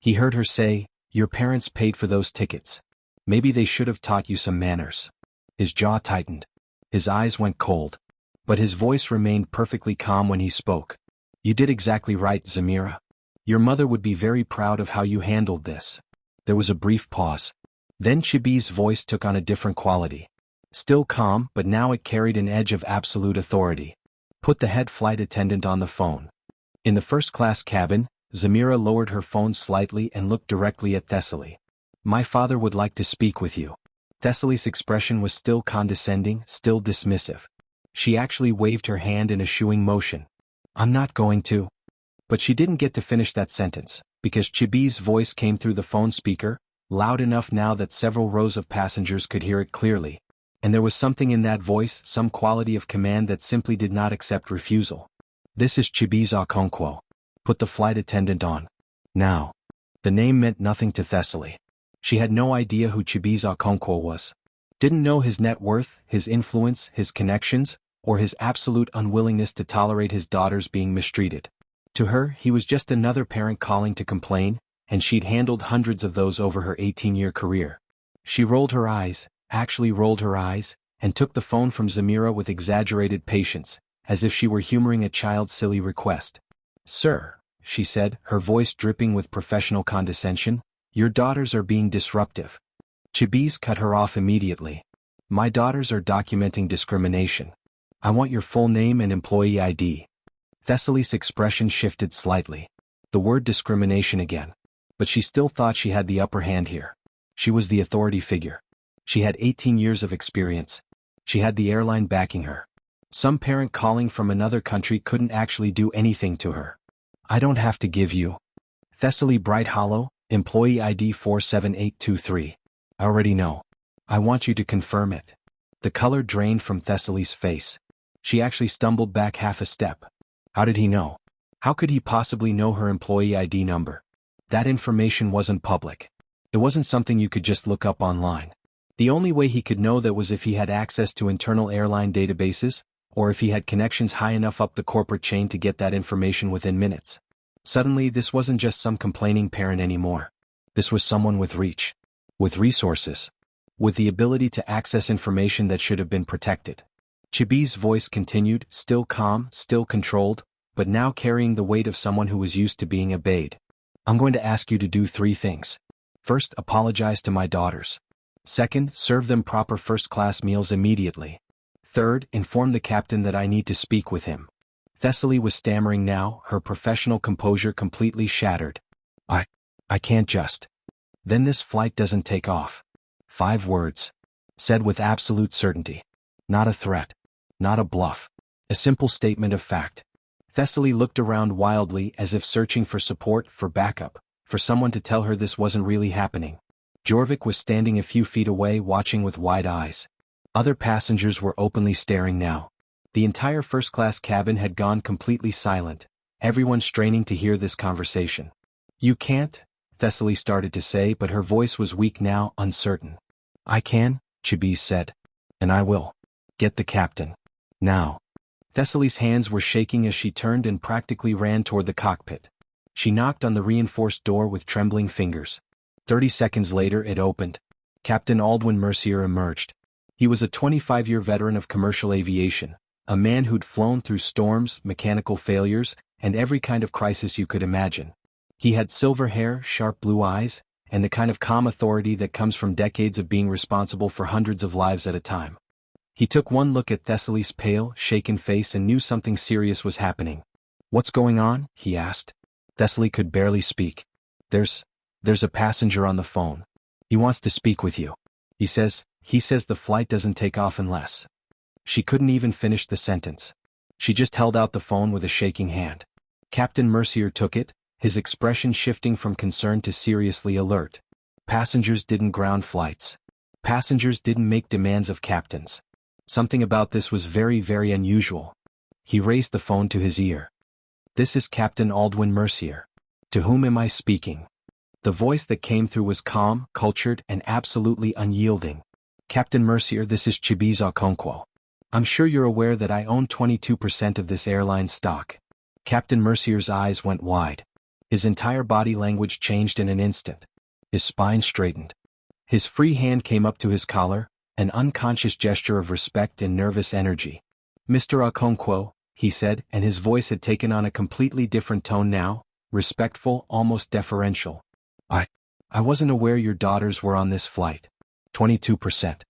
He heard her say, "Your parents paid for those tickets. Maybe they should have taught you some manners." His jaw tightened. His eyes went cold. But his voice remained perfectly calm when he spoke. "You did exactly right, Zamira. Your mother would be very proud of how you handled this." There was a brief pause. Then Chibueze's voice took on a different quality. Still calm, but now it carried an edge of absolute authority. "Put the head flight attendant on the phone." In the first-class cabin, Zamira lowered her phone slightly and looked directly at Thessaly. "My father would like to speak with you." Thessaly's expression was still condescending, still dismissive. She actually waved her hand in a shooing motion. "I'm not going to." But she didn't get to finish that sentence, because Chibueze's voice came through the phone speaker, loud enough now that several rows of passengers could hear it clearly. And there was something in that voice, some quality of command that simply did not accept refusal. "This is Chibueze Okonkwo. Put the flight attendant on. Now." The name meant nothing to Thessaly. She had no idea who Chibueze Okonkwo was. Didn't know his net worth, his influence, his connections, or his absolute unwillingness to tolerate his daughters being mistreated. To her, he was just another parent calling to complain, and she'd handled hundreds of those over her 18-year career. She rolled her eyes, actually rolled her eyes, and took the phone from Zamira with exaggerated patience, as if she were humoring a child's silly request. "Sir," she said, her voice dripping with professional condescension, "your daughters are being disruptive." Chibueze cut her off immediately. "My daughters are documenting discrimination. I want your full name and employee ID." Thessaly's expression shifted slightly. The word discrimination again. But she still thought she had the upper hand here. She was the authority figure. She had 18 years of experience. She had the airline backing her. Some parent calling from another country couldn't actually do anything to her. "I don't have to give you." Thessaly Bright Hollow, employee ID 47823. "I already know. I want you to confirm it." The color drained from Thessaly's face. She actually stumbled back half a step. How did he know? How could he possibly know her employee ID number? That information wasn't public. It wasn't something you could just look up online. The only way he could know that was if he had access to internal airline databases, or if he had connections high enough up the corporate chain to get that information within minutes. Suddenly, this wasn't just some complaining parent anymore. This was someone with reach. With resources. With the ability to access information that should have been protected. Chibueze's voice continued, still calm, still controlled, but now carrying the weight of someone who was used to being obeyed. "I'm going to ask you to do 3 things. First, apologize to my daughters. Second, serve them proper first-class meals immediately. Third, inform the captain that I need to speak with him." Thessaly was stammering now, her professional composure completely shattered. I can't just. Then this flight doesn't take off." 5 words. Said with absolute certainty. Not a threat. Not a bluff. A simple statement of fact. Thessaly looked around wildly as if searching for support, for backup, for someone to tell her this wasn't really happening. Jorvik was standing a few feet away watching with wide eyes. Other passengers were openly staring now. The entire first-class cabin had gone completely silent, everyone straining to hear this conversation. You can't, Thessaly started to say, but her voice was weak now, uncertain. I can, Chibueze said. And I will. Get the captain. Now. Thessaly's hands were shaking as she turned and practically ran toward the cockpit. She knocked on the reinforced door with trembling fingers. 30 seconds later it opened. Captain Aldwin Mercier emerged. He was a 25-year veteran of commercial aviation, a man who'd flown through storms, mechanical failures, and every kind of crisis you could imagine. He had silver hair, sharp blue eyes, and the kind of calm authority that comes from decades of being responsible for hundreds of lives at a time. He took one look at Thessaly's pale, shaken face and knew something serious was happening. What's going on? He asked. Thessaly could barely speak. There's a passenger on the phone. He wants to speak with you. He says the flight doesn't take off unless. She couldn't even finish the sentence. She just held out the phone with a shaking hand. Captain Mercier took it, his expression shifting from concern to seriously alert. Passengers didn't ground flights. Passengers didn't make demands of captains. Something about this was very, very unusual. He raised the phone to his ear. This is Captain Aldwin Mercier. To whom am I speaking? The voice that came through was calm, cultured, and absolutely unyielding. Captain Mercier, this is Chibueze Okonkwo. I'm sure you're aware that I own 22% of this airline stock. Captain Mercier's eyes went wide. His entire body language changed in an instant. His spine straightened. His free hand came up to his collar, an unconscious gesture of respect and nervous energy. Mr. Okonkwo, he said, and his voice had taken on a completely different tone now, respectful, almost deferential. I wasn't aware your daughters were on this flight. 22%.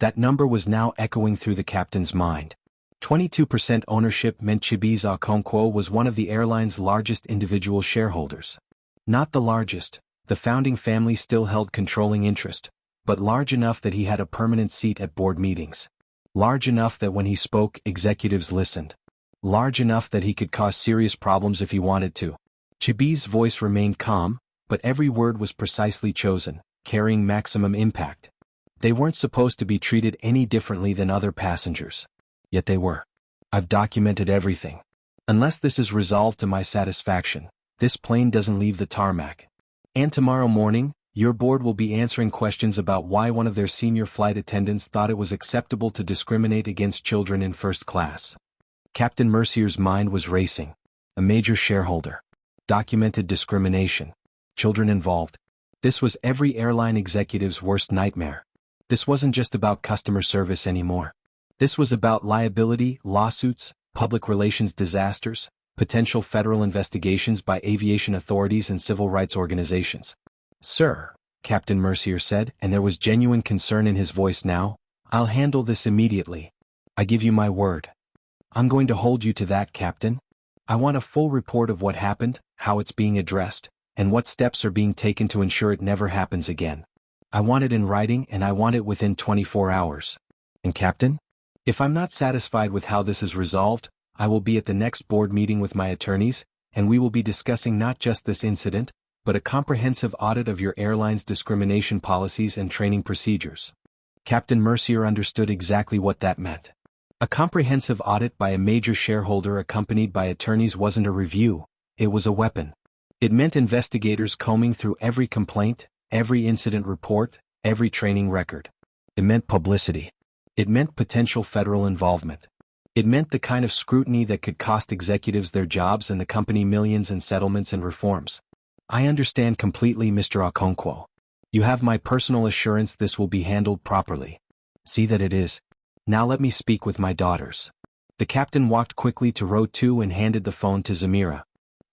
That number was now echoing through the captain's mind. 22% ownership meant Chibueze Okonkwo was one of the airline's largest individual shareholders. Not the largest, the founding family still held controlling interest, but large enough that he had a permanent seat at board meetings. Large enough that when he spoke, executives listened. Large enough that he could cause serious problems if he wanted to. Chibueze's voice remained calm, but every word was precisely chosen, carrying maximum impact. They weren't supposed to be treated any differently than other passengers. Yet they were. I've documented everything. Unless this is resolved to my satisfaction, this plane doesn't leave the tarmac. And tomorrow morning, your board will be answering questions about why one of their senior flight attendants thought it was acceptable to discriminate against children in first class. Captain Mercier's mind was racing. A major shareholder. Documented discrimination. Children involved. This was every airline executive's worst nightmare. This wasn't just about customer service anymore. This was about liability, lawsuits, public relations disasters, potential federal investigations by aviation authorities and civil rights organizations. Sir, Captain Mercier said, and there was genuine concern in his voice now, I'll handle this immediately. I give you my word. I'm going to hold you to that, Captain. I want a full report of what happened, how it's being addressed, and what steps are being taken to ensure it never happens again. I want it in writing and I want it within 24 hours. And Captain? If I'm not satisfied with how this is resolved, I will be at the next board meeting with my attorneys, and we will be discussing not just this incident, but a comprehensive audit of your airline's discrimination policies and training procedures. Captain Mercier understood exactly what that meant. A comprehensive audit by a major shareholder accompanied by attorneys wasn't a review, it was a weapon. It meant investigators combing through every complaint, every incident report, every training record. It meant publicity. It meant potential federal involvement. It meant the kind of scrutiny that could cost executives their jobs and the company millions in settlements and reforms. I understand completely, Mr. Okonkwo. You have my personal assurance this will be handled properly. See that it is. Now let me speak with my daughters. The captain walked quickly to row 2 and handed the phone to Zamira.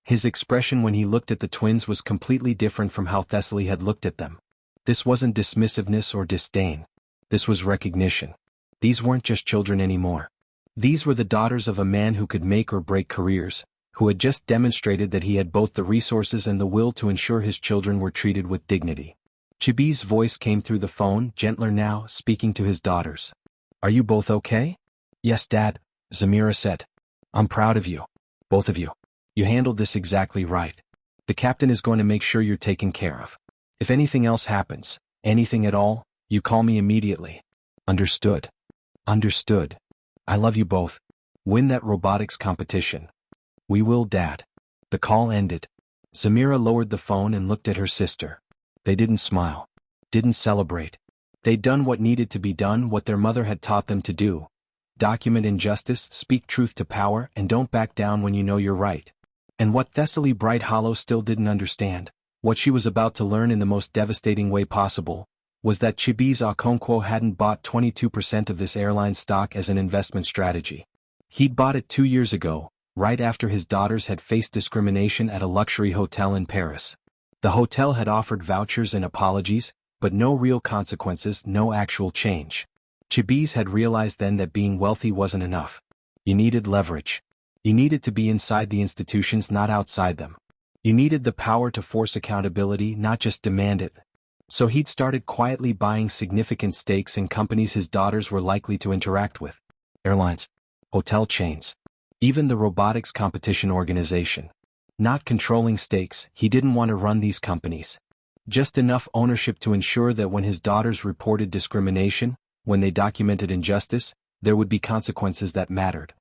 His expression when he looked at the twins was completely different from how Thessaly had looked at them. This wasn't dismissiveness or disdain. This was recognition. These weren't just children anymore. These were the daughters of a man who could make or break careers, who had just demonstrated that he had both the resources and the will to ensure his children were treated with dignity. Chibueze's voice came through the phone, gentler now, speaking to his daughters. Are you both okay? Yes, Dad, Zamira said. I'm proud of you. Both of you. You handled this exactly right. The captain is going to make sure you're taken care of. If anything else happens, anything at all, you call me immediately. Understood. Understood. I love you both. Win that robotics competition. We will, Dad. The call ended. Zamira lowered the phone and looked at her sister. They didn't smile. Didn't celebrate. They'd done what needed to be done, what their mother had taught them to do. Document injustice, speak truth to power, and don't back down when you know you're right. And what Thessaly Bright Hollow still didn't understand, what she was about to learn in the most devastating way possible, was that Chibueze Okonkwo hadn't bought 22% of this airline stock as an investment strategy. He'd bought it 2 years ago, right after his daughters had faced discrimination at a luxury hotel in Paris. The hotel had offered vouchers and apologies, but no real consequences, no actual change. Chibueze had realized then that being wealthy wasn't enough. You needed leverage. You needed to be inside the institutions, not outside them. You needed the power to force accountability, not just demand it. So he'd started quietly buying significant stakes in companies his daughters were likely to interact with. Airlines, hotel chains, even the robotics competition organization. Not controlling stakes, he didn't want to run these companies. Just enough ownership to ensure that when his daughters reported discrimination, when they documented injustice, there would be consequences that mattered.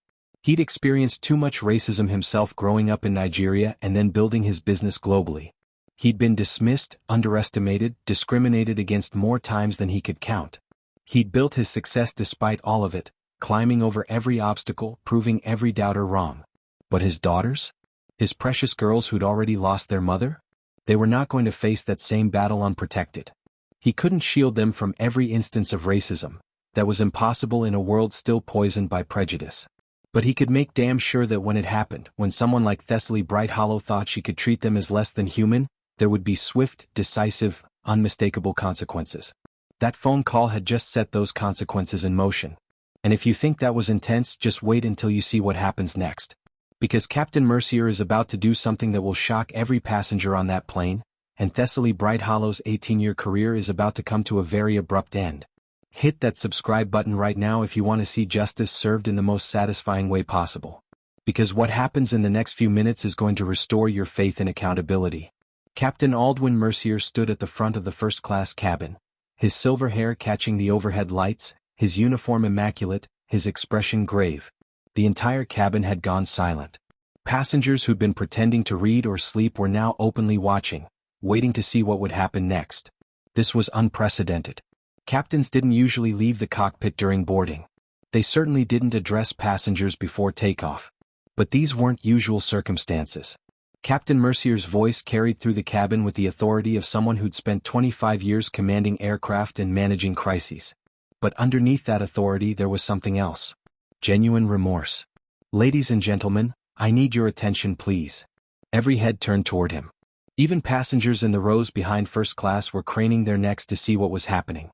He'd experienced too much racism himself growing up in Nigeria and then building his business globally. He'd been dismissed, underestimated, discriminated against more times than he could count. He'd built his success despite all of it, climbing over every obstacle, proving every doubter wrong. But his daughters? His precious girls who'd already lost their mother? They were not going to face that same battle unprotected. He couldn't shield them from every instance of racism. That was impossible in a world still poisoned by prejudice. But he could make damn sure that when it happened, when someone like Thessaly Bright Hollow thought she could treat them as less than human, there would be swift, decisive, unmistakable consequences. That phone call had just set those consequences in motion. And if you think that was intense, just wait until you see what happens next. Because Captain Mercier is about to do something that will shock every passenger on that plane, and Thessaly Bright Hollow's 18-year career is about to come to a very abrupt end. Hit that subscribe button right now if you want to see justice served in the most satisfying way possible. Because what happens in the next few minutes is going to restore your faith in accountability. Captain Aldwin Mercier stood at the front of the first-class cabin, his silver hair catching the overhead lights, his uniform immaculate, his expression grave. The entire cabin had gone silent. Passengers who'd been pretending to read or sleep were now openly watching, waiting to see what would happen next. This was unprecedented. Captains didn't usually leave the cockpit during boarding. They certainly didn't address passengers before takeoff. But these weren't usual circumstances. Captain Mercier's voice carried through the cabin with the authority of someone who'd spent 25 years commanding aircraft and managing crises. But underneath that authority there was something else. Genuine remorse. Ladies and gentlemen, I need your attention please. Every head turned toward him. Even passengers in the rows behind first class were craning their necks to see what was happening.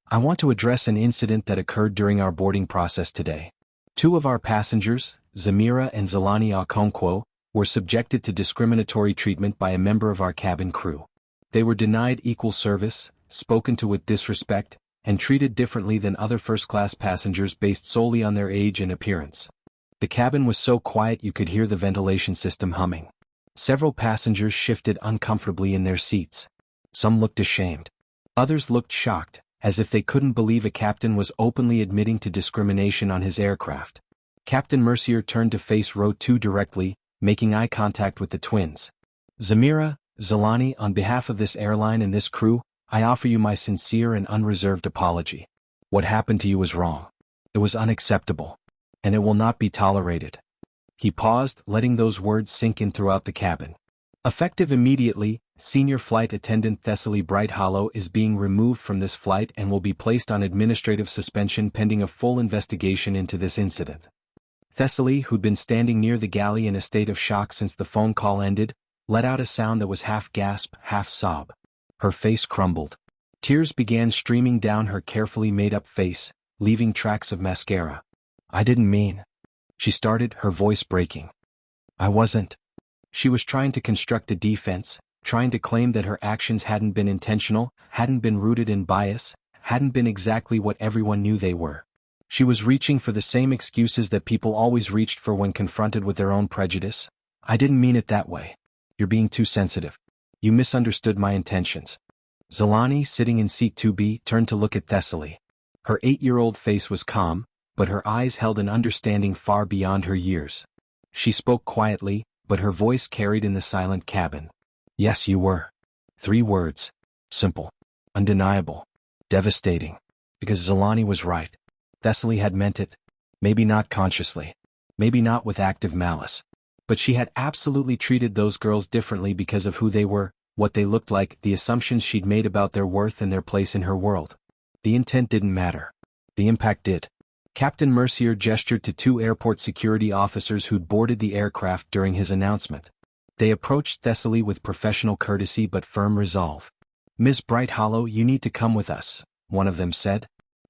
I want to address an incident that occurred during our boarding process today. 2 of our passengers, Zamira and Zelani Okonkwo, were subjected to discriminatory treatment by a member of our cabin crew. They were denied equal service, spoken to with disrespect, and treated differently than other first-class passengers based solely on their age and appearance. The cabin was so quiet you could hear the ventilation system humming. Several passengers shifted uncomfortably in their seats. Some looked ashamed. Others looked shocked, as if they couldn't believe a captain was openly admitting to discrimination on his aircraft. Captain Mercier turned to face row 2 directly, making eye contact with the twins. Zamira, Zelani, on behalf of this airline and this crew, I offer you my sincere and unreserved apology. What happened to you was wrong. It was unacceptable. And it will not be tolerated. He paused, letting those words sink in throughout the cabin. Effective immediately, Senior Flight Attendant Thessaly Bright Hollow is being removed from this flight and will be placed on administrative suspension pending a full investigation into this incident. Thessaly, who'd been standing near the galley in a state of shock since the phone call ended, let out a sound that was half gasp, half sob. Her face crumbled. Tears began streaming down her carefully made-up face, leaving tracks of mascara. I didn't mean. She started, her voice breaking. I wasn't. She was trying to construct a defense, trying to claim that her actions hadn't been intentional, hadn't been rooted in bias, hadn't been exactly what everyone knew they were. She was reaching for the same excuses that people always reached for when confronted with their own prejudice. I didn't mean it that way. You're being too sensitive. You misunderstood my intentions. Zelani, sitting in seat 2B, turned to look at Thessaly. Her 8-year-old face was calm, but her eyes held an understanding far beyond her years. She spoke quietly, but her voice carried in the silent cabin. Yes, you were. 3 words. Simple. Undeniable. Devastating. Because Zelani was right. Thessaly had meant it. Maybe not consciously. Maybe not with active malice. But she had absolutely treated those girls differently because of who they were, what they looked like, the assumptions she'd made about their worth and their place in her world. The intent didn't matter. The impact did. Captain Mercier gestured to 2 airport security officers who'd boarded the aircraft during his announcement. They approached Thessaly with professional courtesy but firm resolve. Miss Brighthollow, you need to come with us, one of them said.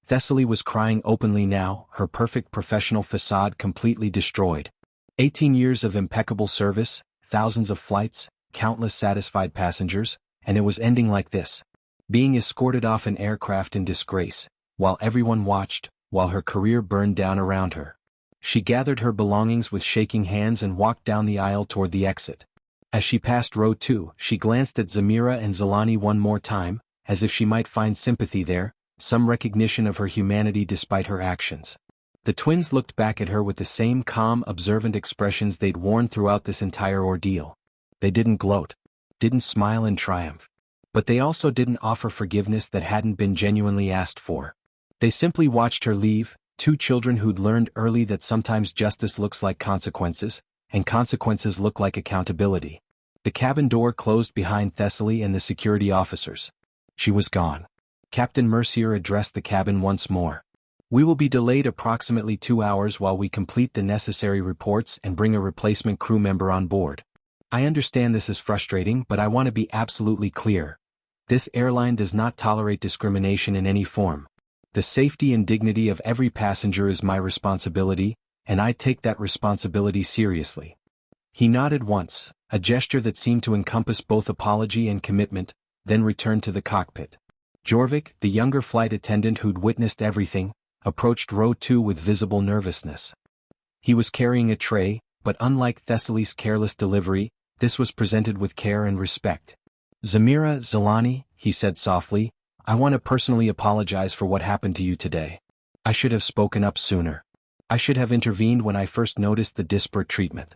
Thessaly was crying openly now, her perfect professional facade completely destroyed. 18 years of impeccable service, thousands of flights, countless satisfied passengers, and it was ending like this. Being escorted off an aircraft in disgrace, while everyone watched, while her career burned down around her. She gathered her belongings with shaking hands and walked down the aisle toward the exit. As she passed row 2, she glanced at Zamira and Zelani one more time, as if she might find sympathy there, some recognition of her humanity despite her actions. The twins looked back at her with the same calm, observant expressions they'd worn throughout this entire ordeal. They didn't gloat, didn't smile in triumph. But they also didn't offer forgiveness that hadn't been genuinely asked for. They simply watched her leave, 2 children who'd learned early that sometimes justice looks like consequences, and consequences look like accountability. The cabin door closed behind Thessaly and the security officers. She was gone. Captain Mercier addressed the cabin once more. We will be delayed approximately 2 hours while we complete the necessary reports and bring a replacement crew member on board. I understand this is frustrating, but I want to be absolutely clear. This airline does not tolerate discrimination in any form. The safety and dignity of every passenger is my responsibility, and I take that responsibility seriously. He nodded once, a gesture that seemed to encompass both apology and commitment, then returned to the cockpit. Jorvik, the younger flight attendant who'd witnessed everything, approached row 2 with visible nervousness. He was carrying a tray, but unlike Thessaly's careless delivery, this was presented with care and respect. Zamira, Zelani, he said softly, I want to personally apologize for what happened to you today. I should have spoken up sooner. I should have intervened when I first noticed the disparate treatment.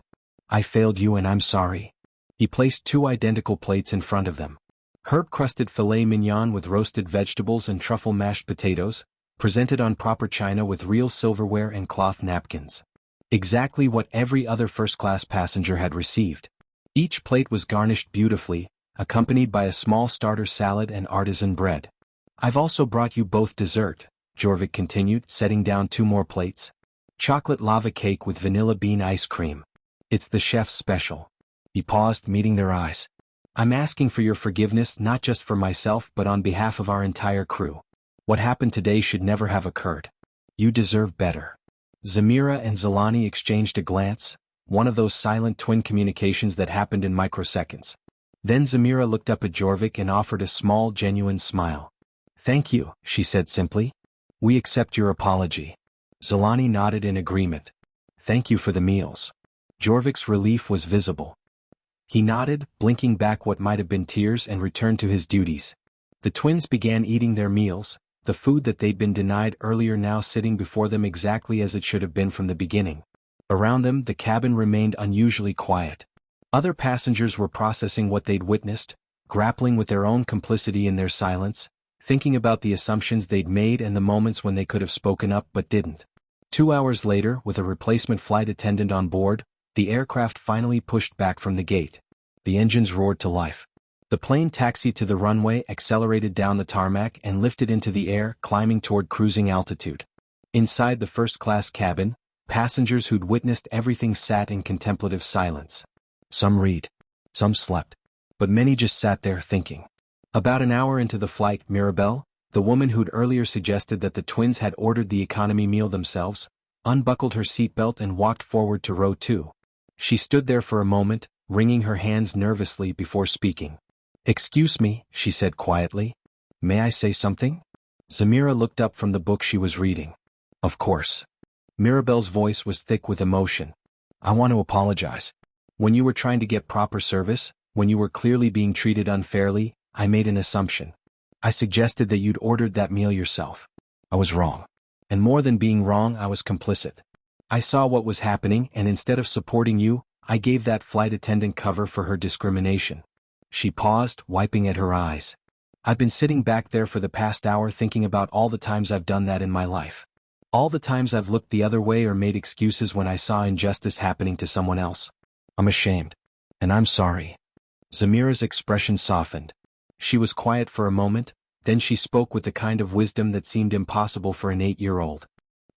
I failed you and I'm sorry. He placed 2 identical plates in front of them. Herb-crusted filet mignon with roasted vegetables and truffle mashed potatoes, presented on proper china with real silverware and cloth napkins. Exactly what every other first-class passenger had received. Each plate was garnished beautifully, accompanied by a small starter salad and artisan bread. I've also brought you both dessert, Jorvik continued, setting down 2 more plates. Chocolate lava cake with vanilla bean ice cream. It's the chef's special. He paused, meeting their eyes. I'm asking for your forgiveness not just for myself but on behalf of our entire crew. What happened today should never have occurred. You deserve better. Zamira and Zelani exchanged a glance, one of those silent twin communications that happened in microseconds. Then Zamira looked up at Jorvik and offered a small, genuine smile. Thank you, she said simply. We accept your apology. Zelani nodded in agreement. Thank you for the meals. Jorvik's relief was visible. He nodded, blinking back what might have been tears, and returned to his duties. The twins began eating their meals, the food that they'd been denied earlier now sitting before them exactly as it should have been from the beginning. Around them, the cabin remained unusually quiet. Other passengers were processing what they'd witnessed, grappling with their own complicity in their silence, thinking about the assumptions they'd made and the moments when they could have spoken up but didn't. 2 hours later, with a replacement flight attendant on board, the aircraft finally pushed back from the gate. The engines roared to life. The plane taxied to the runway, accelerated down the tarmac, and lifted into the air, climbing toward cruising altitude. Inside the first-class cabin, passengers who'd witnessed everything sat in contemplative silence. Some read. Some slept. But many just sat there thinking. About an hour into the flight, Mirabelle, the woman who'd earlier suggested that the twins had ordered the economy meal themselves, unbuckled her seatbelt and walked forward to row 2. She stood there for a moment, wringing her hands nervously before speaking. Excuse me, she said quietly. May I say something? Zamira looked up from the book she was reading. Of course. Mirabelle's voice was thick with emotion. I want to apologize. When you were trying to get proper service, when you were clearly being treated unfairly, I made an assumption. I suggested that you'd ordered that meal yourself. I was wrong. And more than being wrong, I was complicit. I saw what was happening, and instead of supporting you, I gave that flight attendant cover for her discrimination. She paused, wiping at her eyes. I've been sitting back there for the past hour thinking about all the times I've done that in my life. All the times I've looked the other way or made excuses when I saw injustice happening to someone else. I'm ashamed. And I'm sorry. Zamira's expression softened. She was quiet for a moment, then she spoke with the kind of wisdom that seemed impossible for an 8-year-old.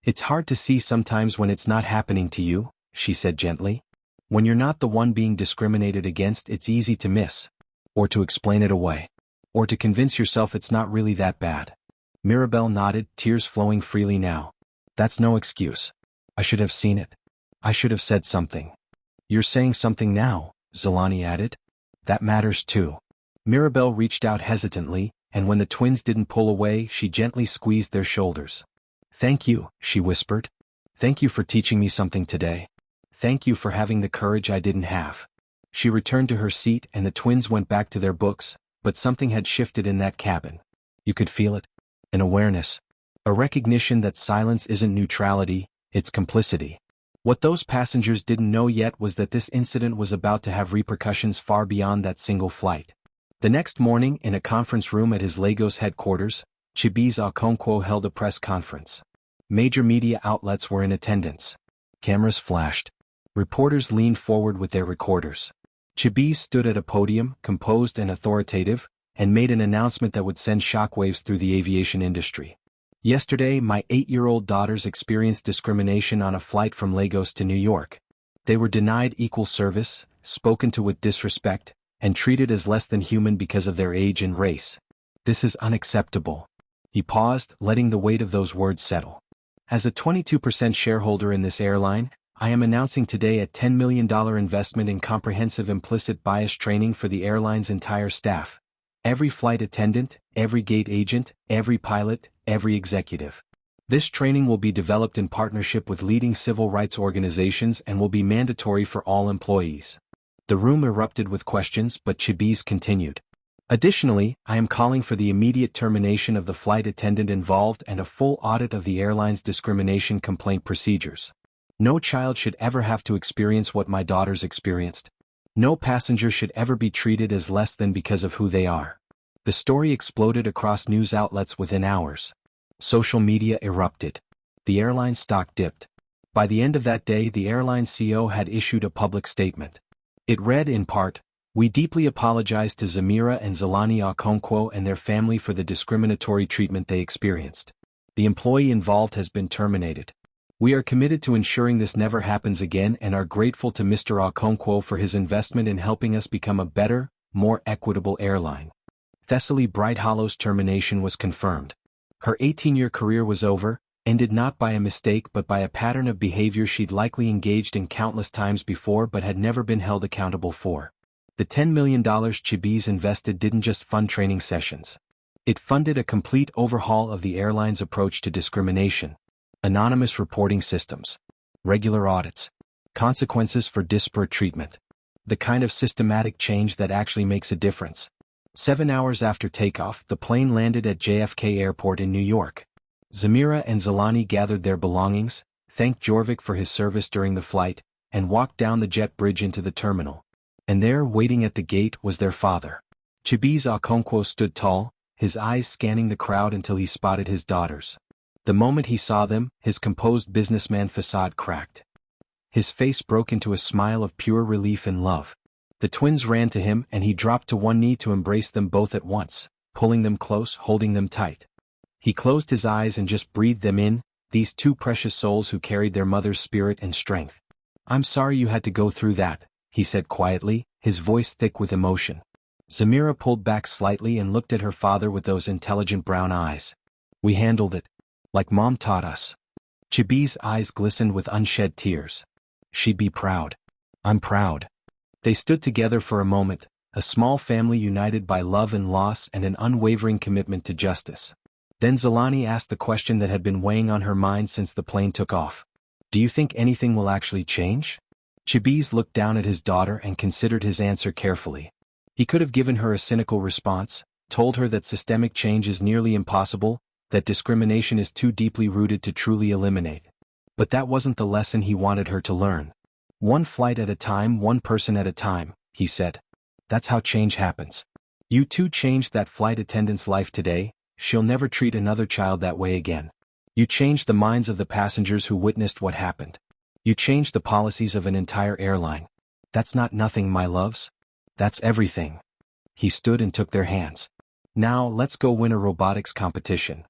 It's hard to see sometimes when it's not happening to you, she said gently. When you're not the one being discriminated against, it's easy to miss. Or to explain it away. Or to convince yourself it's not really that bad. Mirabelle nodded, tears flowing freely now. That's no excuse. I should have seen it. I should have said something. You're saying something now, Zelani added. That matters too. Mirabelle reached out hesitantly, and when the twins didn't pull away, she gently squeezed their shoulders. Thank you, she whispered. Thank you for teaching me something today. Thank you for having the courage I didn't have. She returned to her seat and the twins went back to their books, but something had shifted in that cabin. You could feel it. An awareness. A recognition that silence isn't neutrality, it's complicity. What those passengers didn't know yet was that this incident was about to have repercussions far beyond that single flight. The next morning, in a conference room at his Lagos headquarters, Chibueze Okonkwo held a press conference. Major media outlets were in attendance. Cameras flashed. Reporters leaned forward with their recorders. Chibueze stood at a podium, composed and authoritative, and made an announcement that would send shockwaves through the aviation industry. Yesterday, my 8-year-old daughters experienced discrimination on a flight from Lagos to New York. They were denied equal service, spoken to with disrespect, and treated as less than human because of their age and race. This is unacceptable. He paused, letting the weight of those words settle. As a 22% shareholder in this airline, I am announcing today a $10 million investment in comprehensive implicit bias training for the airline's entire staff. Every flight attendant, every gate agent, every pilot, every executive. This training will be developed in partnership with leading civil rights organizations and will be mandatory for all employees. The room erupted with questions, but Chibueze continued. Additionally, I am calling for the immediate termination of the flight attendant involved and a full audit of the airline's discrimination complaint procedures. No child should ever have to experience what my daughters experienced. No passenger should ever be treated as less than because of who they are. The story exploded across news outlets within hours. Social media erupted. The airline stock dipped. By the end of that day, the airline CEO had issued a public statement. It read in part, "We deeply apologize to Zamira and Zelani Okonkwo and their family for the discriminatory treatment they experienced. The employee involved has been terminated. We are committed to ensuring this never happens again and are grateful to Mr. Okonkwo for his investment in helping us become a better, more equitable airline." Thessaly Brighthallow's termination was confirmed. Her 18-year career was over, ended not by a mistake but by a pattern of behavior she'd likely engaged in countless times before but had never been held accountable for. The $10 million Chibueze invested didn't just fund training sessions. It funded a complete overhaul of the airline's approach to discrimination. Anonymous reporting systems. Regular audits. Consequences for disparate treatment. The kind of systematic change that actually makes a difference. 7 hours after takeoff, the plane landed at JFK Airport in New York. Zamira and Zelani gathered their belongings, thanked Jorvik for his service during the flight, and walked down the jet bridge into the terminal. And there, waiting at the gate, was their father. Chibueze Okonkwo stood tall, his eyes scanning the crowd until he spotted his daughters. The moment he saw them, his composed businessman facade cracked. His face broke into a smile of pure relief and love. The twins ran to him and he dropped to one knee to embrace them both at once, pulling them close, holding them tight. He closed his eyes and just breathed them in, these two precious souls who carried their mother's spirit and strength. "I'm sorry you had to go through that," he said quietly, his voice thick with emotion. Zamira pulled back slightly and looked at her father with those intelligent brown eyes. "We handled it. Like Mom taught us." Chibueze's eyes glistened with unshed tears. "She'd be proud. I'm proud." They stood together for a moment, a small family united by love and loss and an unwavering commitment to justice. Then Zelani asked the question that had been weighing on her mind since the plane took off. "Do you think anything will actually change?" Chibueze looked down at his daughter and considered his answer carefully. He could have given her a cynical response, told her that systemic change is nearly impossible, that discrimination is too deeply rooted to truly eliminate. But that wasn't the lesson he wanted her to learn. One flight at a time, one person at a time, he said. That's how change happens. You too changed that flight attendant's life today. She'll never treat another child that way again. You changed the minds of the passengers who witnessed what happened. You changed the policies of an entire airline. That's not nothing, my loves. That's everything. He stood and took their hands. Now, let's go win a robotics competition.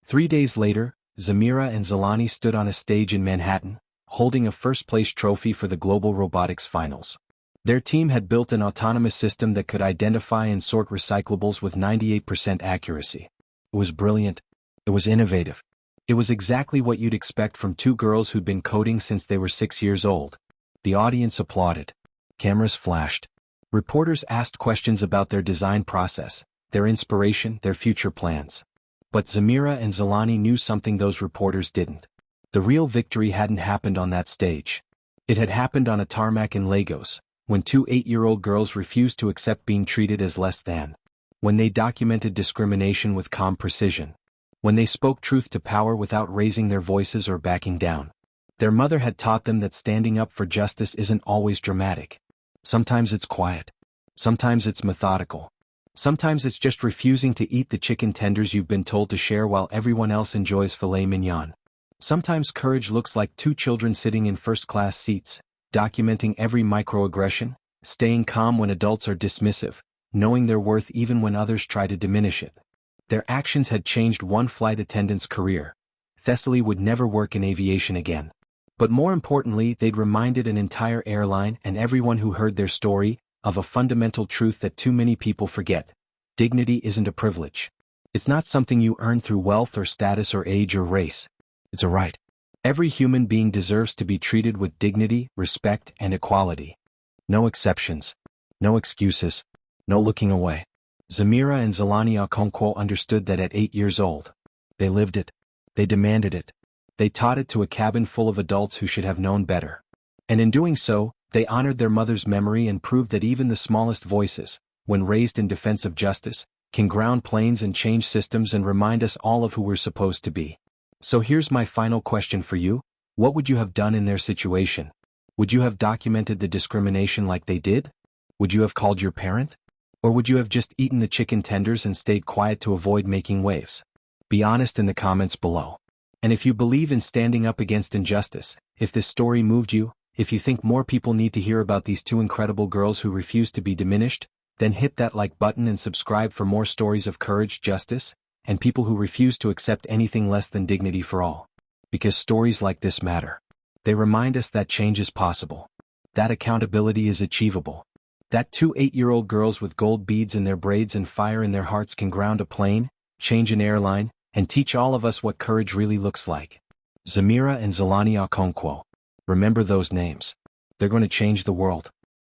3 days later, Zamira and Zelani stood on a stage in Manhattan, holding a first-place trophy for the Global Robotics Finals. Their team had built an autonomous system that could identify and sort recyclables with 98% accuracy. It was brilliant. It was innovative. It was exactly what you'd expect from two girls who'd been coding since they were 6 years old. The audience applauded. Cameras flashed. Reporters asked questions about their design process, their inspiration, their future plans. But Zamira and Zelani knew something those reporters didn't. The real victory hadn't happened on that stage. It had happened on a tarmac in Lagos, when two 8-year-old girls refused to accept being treated as less than. When they documented discrimination with calm precision. When they spoke truth to power without raising their voices or backing down. Their mother had taught them that standing up for justice isn't always dramatic. Sometimes it's quiet. Sometimes it's methodical. Sometimes it's just refusing to eat the chicken tenders you've been told to share while everyone else enjoys filet mignon. Sometimes courage looks like two children sitting in first-class seats, documenting every microaggression, staying calm when adults are dismissive, knowing their worth even when others try to diminish it. Their actions had changed one flight attendant's career. Thessaly would never work in aviation again. But more importantly, they'd reminded an entire airline and everyone who heard their story of a fundamental truth that too many people forget. Dignity isn't a privilege. It's not something you earn through wealth or status or age or race. It's a right. Every human being deserves to be treated with dignity, respect, and equality. No exceptions. No excuses. No looking away. Zamira and Zelani Okonkwo understood that at 8 years old. They lived it. They demanded it. They taught it to a cabin full of adults who should have known better. And in doing so, they honored their mother's memory and proved that even the smallest voices, when raised in defense of justice, can ground planes and change systems and remind us all of who we're supposed to be. So here's my final question for you. What would you have done in their situation? Would you have documented the discrimination like they did? Would you have called your parent? Or would you have just eaten the chicken tenders and stayed quiet to avoid making waves? Be honest in the comments below. And if you believe in standing up against injustice, if this story moved you, if you think more people need to hear about these two incredible girls who refuse to be diminished, then hit that like button and subscribe for more stories of courage, justice, and people who refuse to accept anything less than dignity for all. Because stories like this matter. They remind us that change is possible. That accountability is achievable. That two 8-year-old girls with gold beads in their braids and fire in their hearts can ground a plane, change an airline, and teach all of us what courage really looks like. Zamira and Zelani Okonkwo. Remember those names. They're going to change the world.